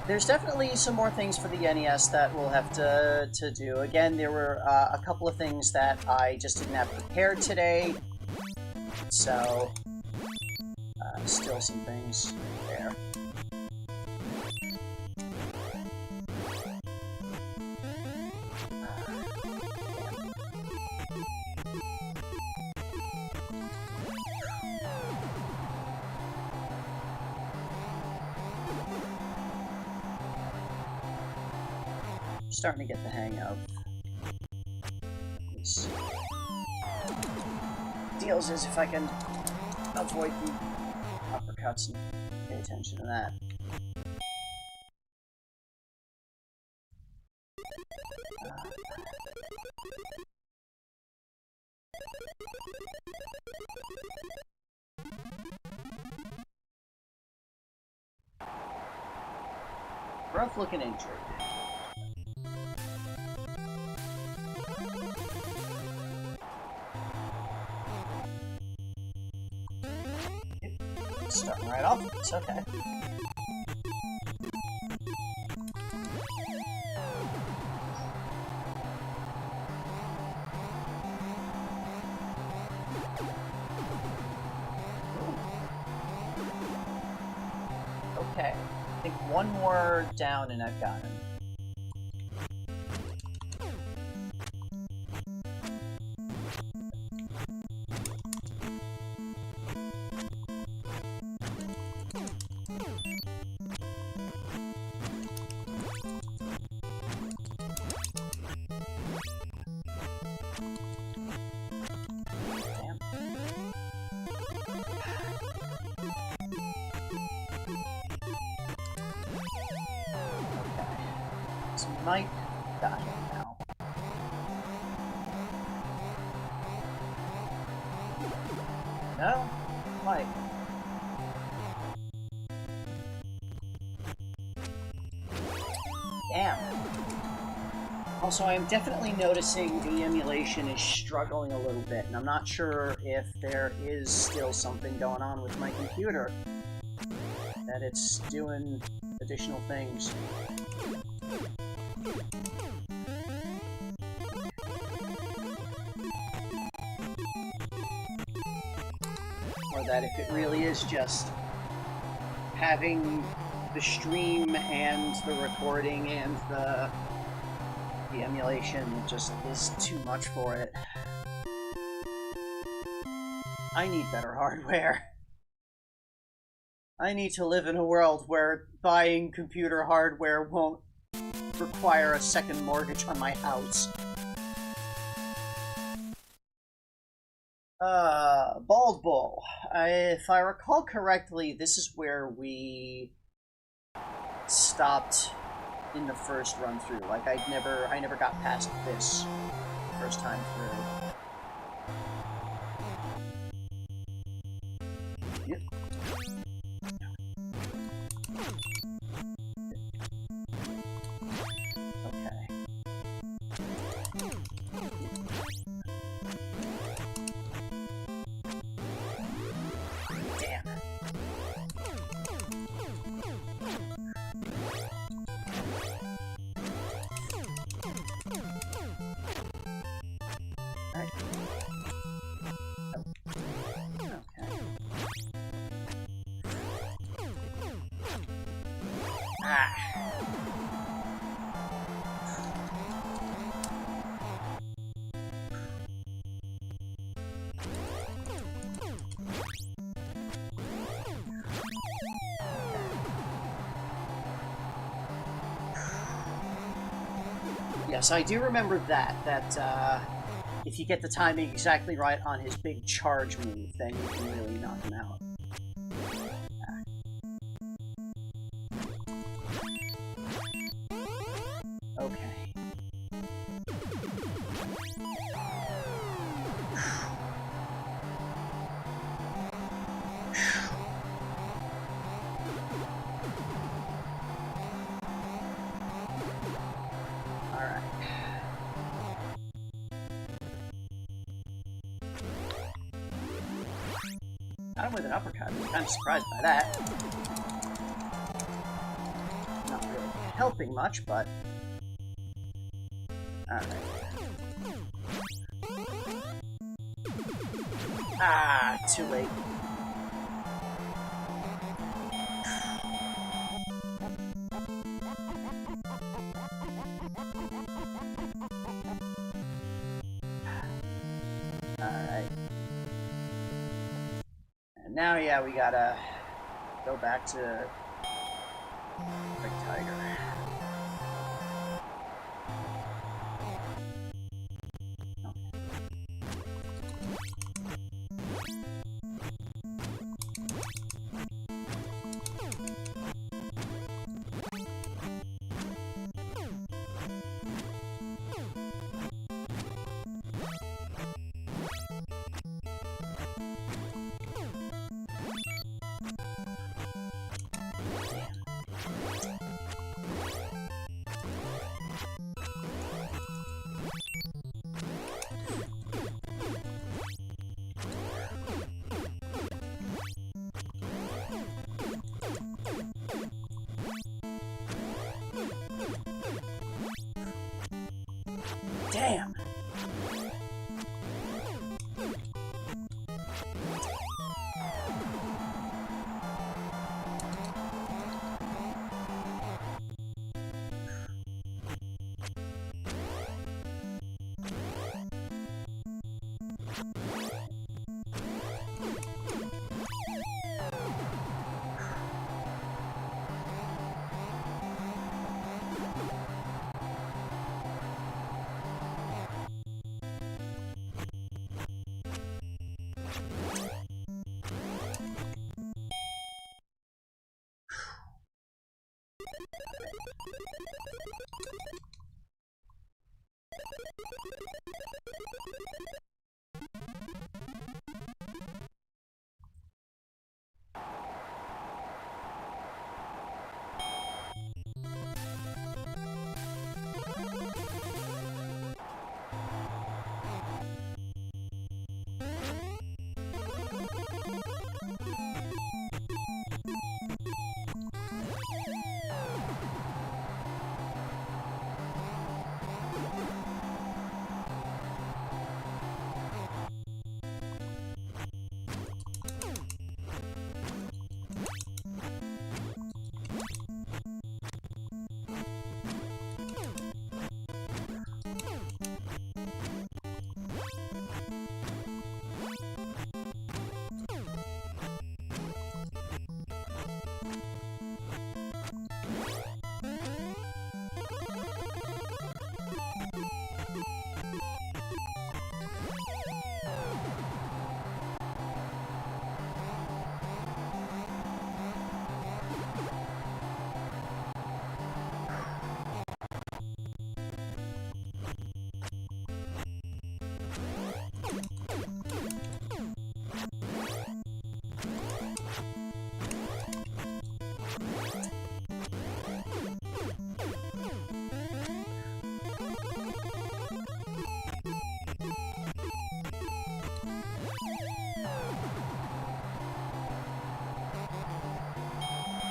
There's definitely some more things for the NES that we'll have to do. Again, there were a couple of things that I just didn't have prepared today, so still some things there. Starting to get the hang of these deals is if I can avoid the uppercuts and pay attention to that. Rough looking injured. Starting right off, it's okay. Okay, I think one more down and I've got him. Might got him now. No? Might. Damn. Also, I am definitely noticing the emulation is struggling a little bit, and I'm not sure if there is still something going on with my computer. That it's doing additional things. Or that if it really is just having the stream and the recording and the emulation just is too much for it. I need better hardware. I need to live in a world where buying computer hardware won't require a second mortgage on my house. Bald Bull. If I recall correctly, this is where we stopped in the first run through. Like, I never got past this first time through. Yep. Okay. Damn. Ah. Yes, I do remember that if you get the timing exactly right on his big charge move, then you can really knock him out. Okay. Got him with an uppercut. I'm kind of surprised by that. Not really helping much, but... Alright. Ah, too late. Alright. And now, yeah, we gotta go back to Big Tiger. Damn!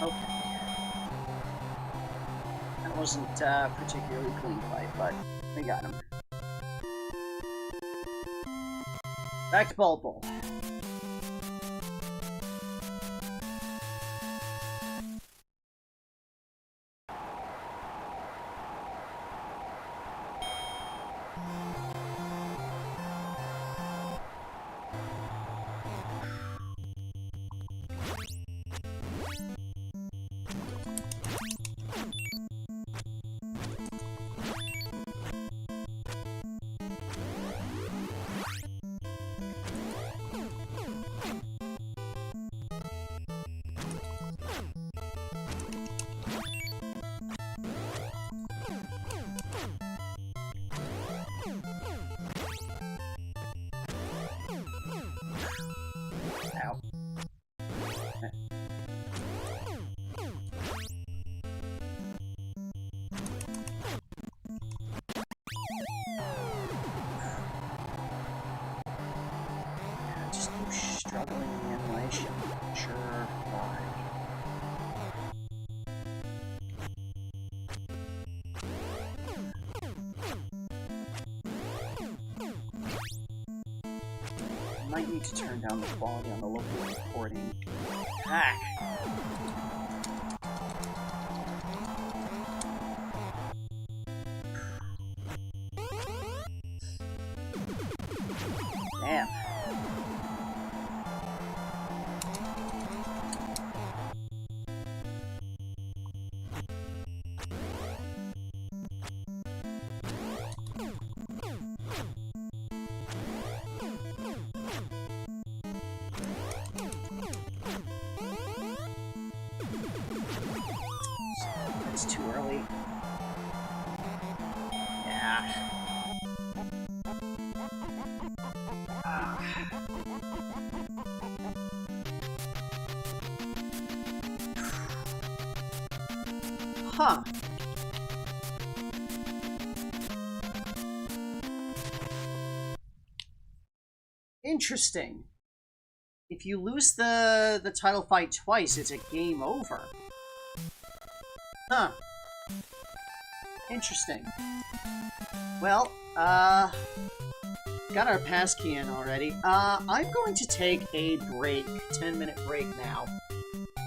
Okay. That wasn't a particularly clean fight, but we got him. Back to Ball Bowl. might need to turn down the quality on the local recording. Hack! Damn. It's too early. Yeah. Huh. Interesting. If you lose the title fight twice, it's a game over. Huh. Interesting. Well, got our passkey in already. I'm going to take a break, 10-minute break now.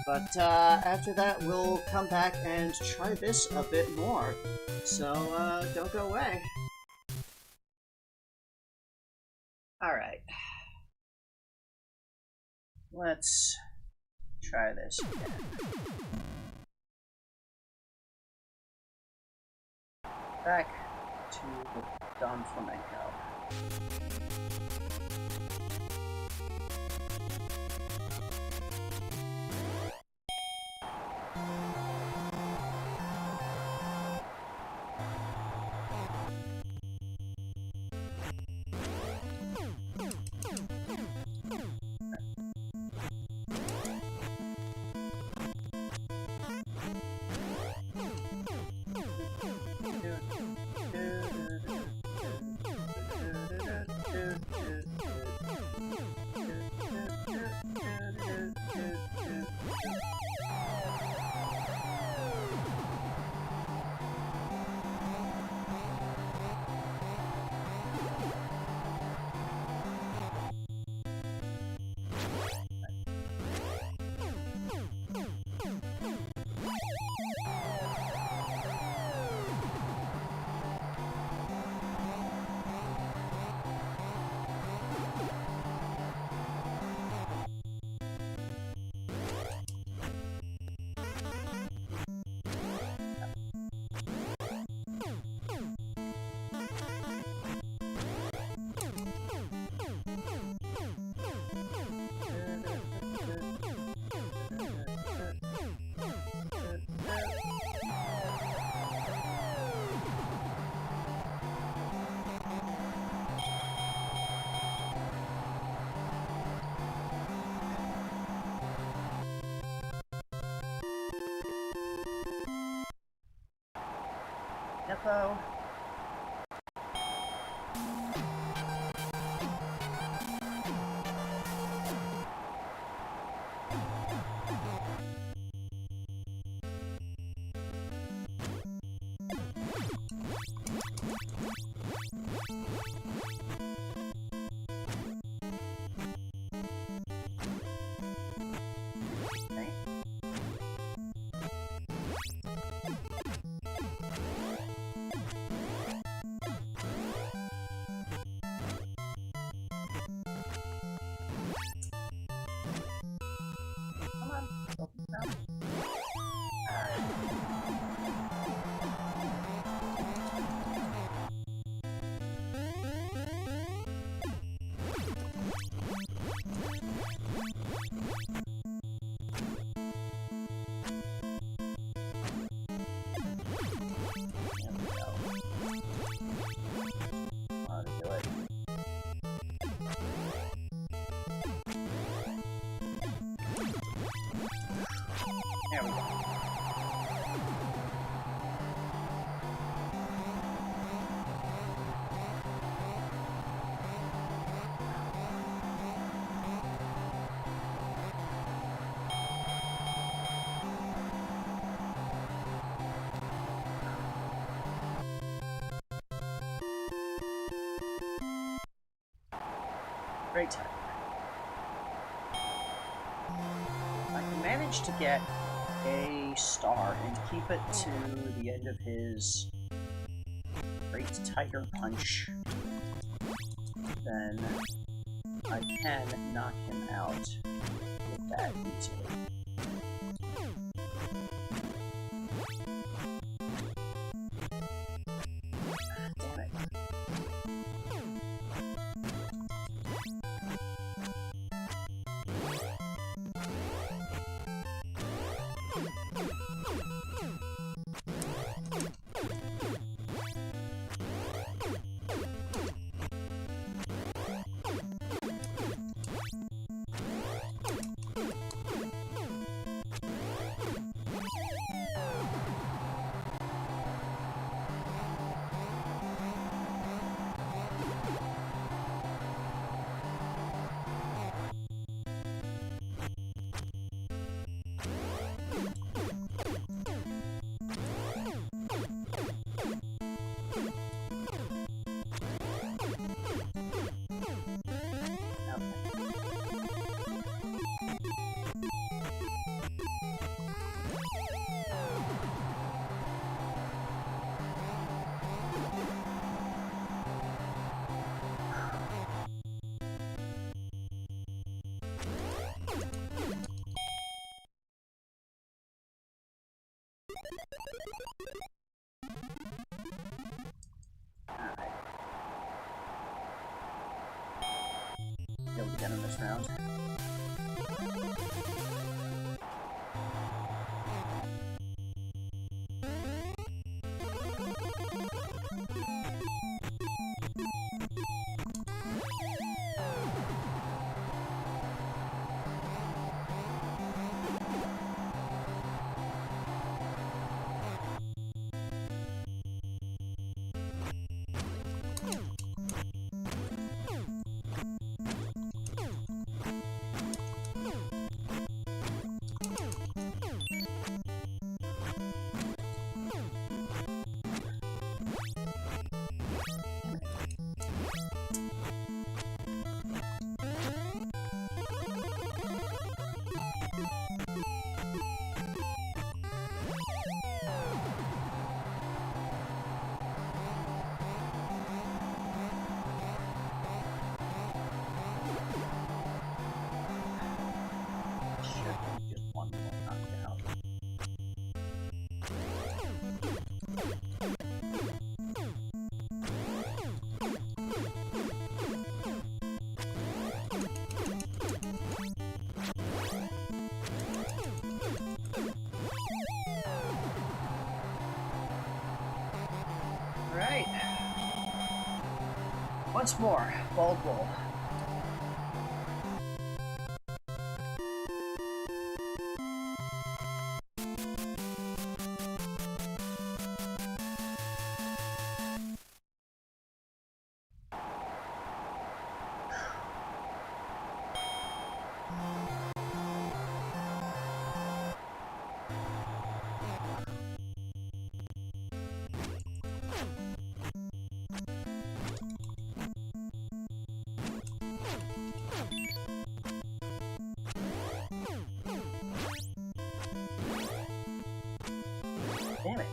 But after that, we'll come back and try this a bit more. So, don't go away. Alright. Let's try this again. Back to Don Flamenco. Info. There we go. Great time. managed to get a star and keep it to the end of his Great Tiger Punch, then I can knock him out with that easily. Damn it. Alright. Go again in this round. Right. Once more, bald roll. Damn it.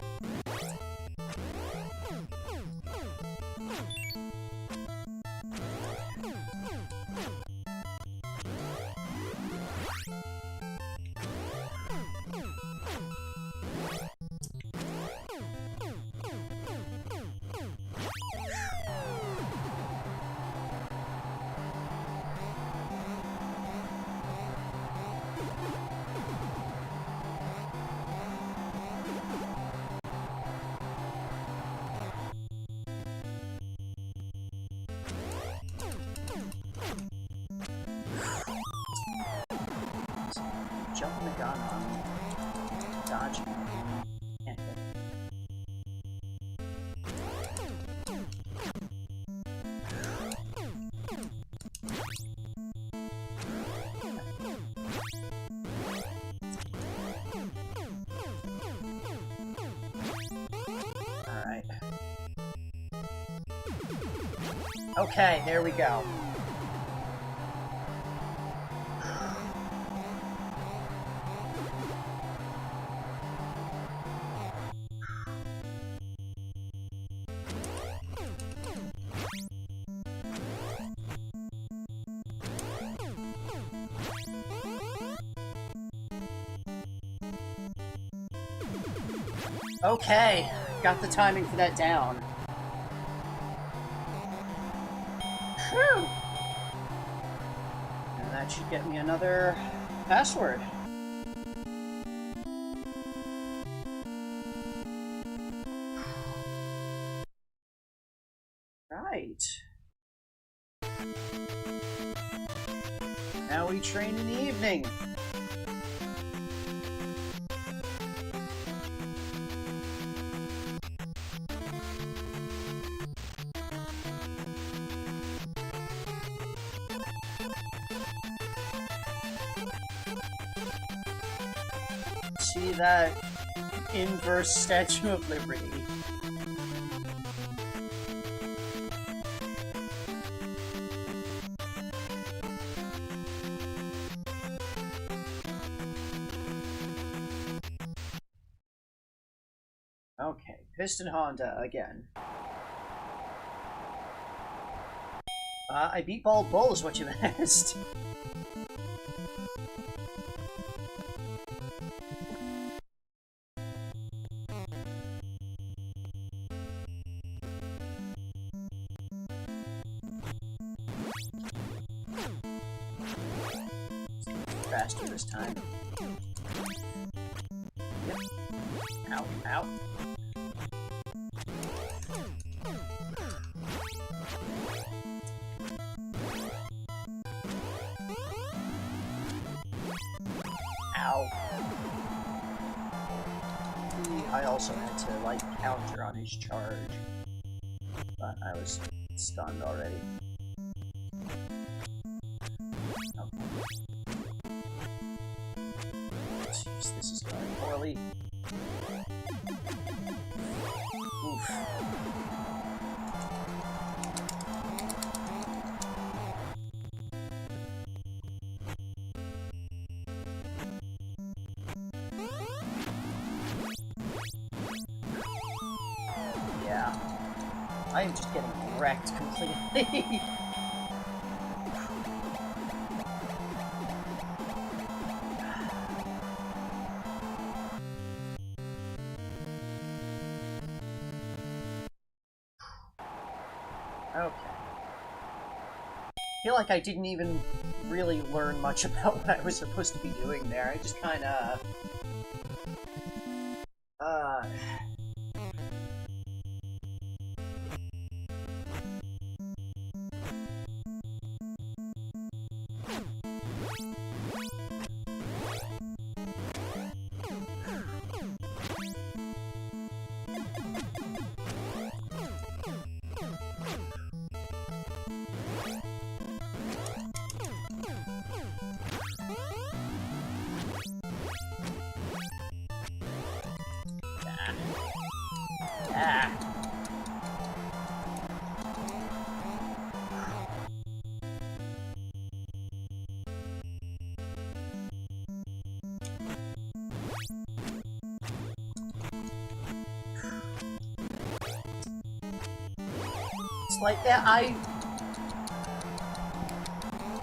Jumping the gun on dodging. Can't hit. Alright. Okay, there we go. Okay, got the timing for that down. Whew! And that should get me another password. Right. Now we train in the evening. See that inverse Statue of Liberty. Okay, Piston Honda again. I beat Bald Bull is what you asked. Faster this time. Yep. Ow, ow. Ow. I also had to, like, counter on his charge. But I was stunned already. Jeez, this is going poorly. Oof. Yeah. I am just getting wrecked completely. Okay. I feel like I didn't even really learn much about what I was supposed to be doing there. I just kinda... Ah. It's like that.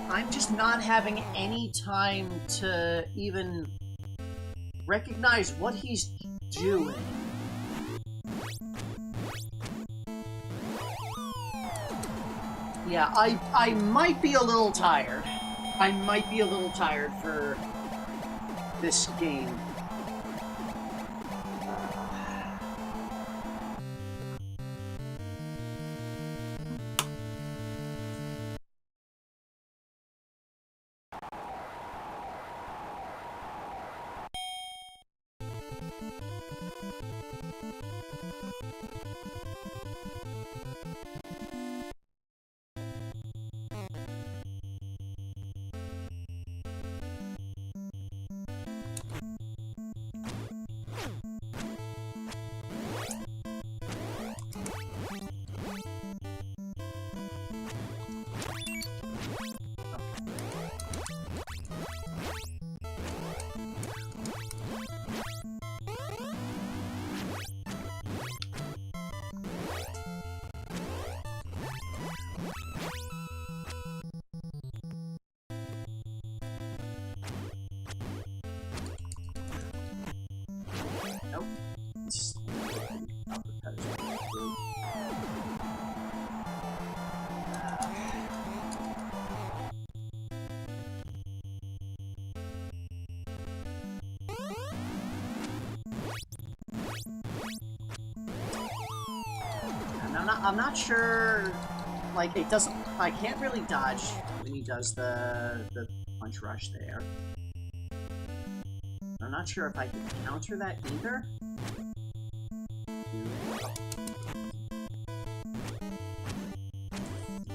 I'm just not having any time to even recognize what he's doing. Yeah, I might be a little tired. I might be a little tired for this game. I'm not sure. Like, it doesn't. I can't really dodge when he does the punch rush there. I'm not sure if I can counter that either.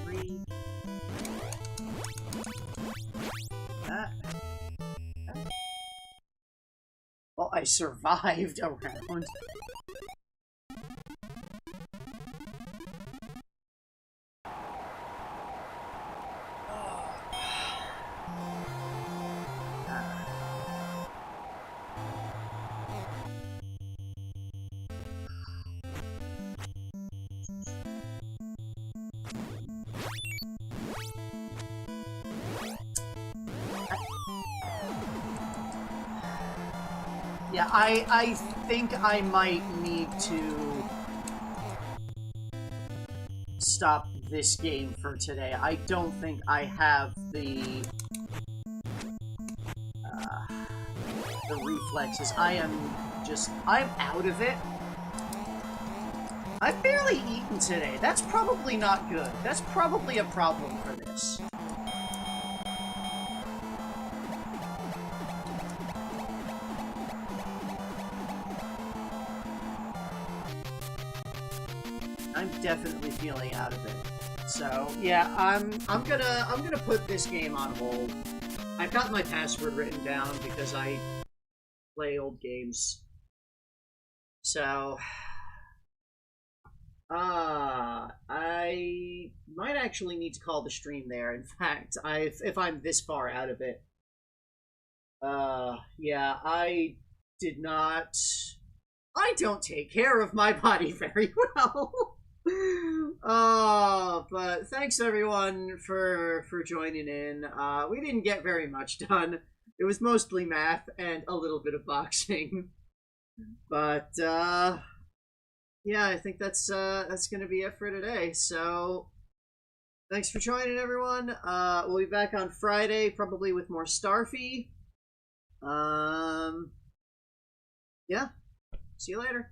Three. That. Well, I survived a round. Yeah, I think I might need to stop this game for today. I don't think I have the reflexes. I'm out of it. I've barely eaten today. That's probably not good. That's probably a problem for this. I'm definitely feeling out of it. So yeah, I'm gonna put this game on hold. I've got my password written down because I play old games. So I might actually need to call the stream there. In fact, if I'm this far out of it. Yeah, I don't take care of my body very well. But thanks everyone for joining in. We didn't get very much done. It was mostly math and a little bit of boxing. But yeah, I think that's gonna be it for today. So thanks for joining, everyone. We'll be back on Friday, probably with more Starfy. Yeah. See you later.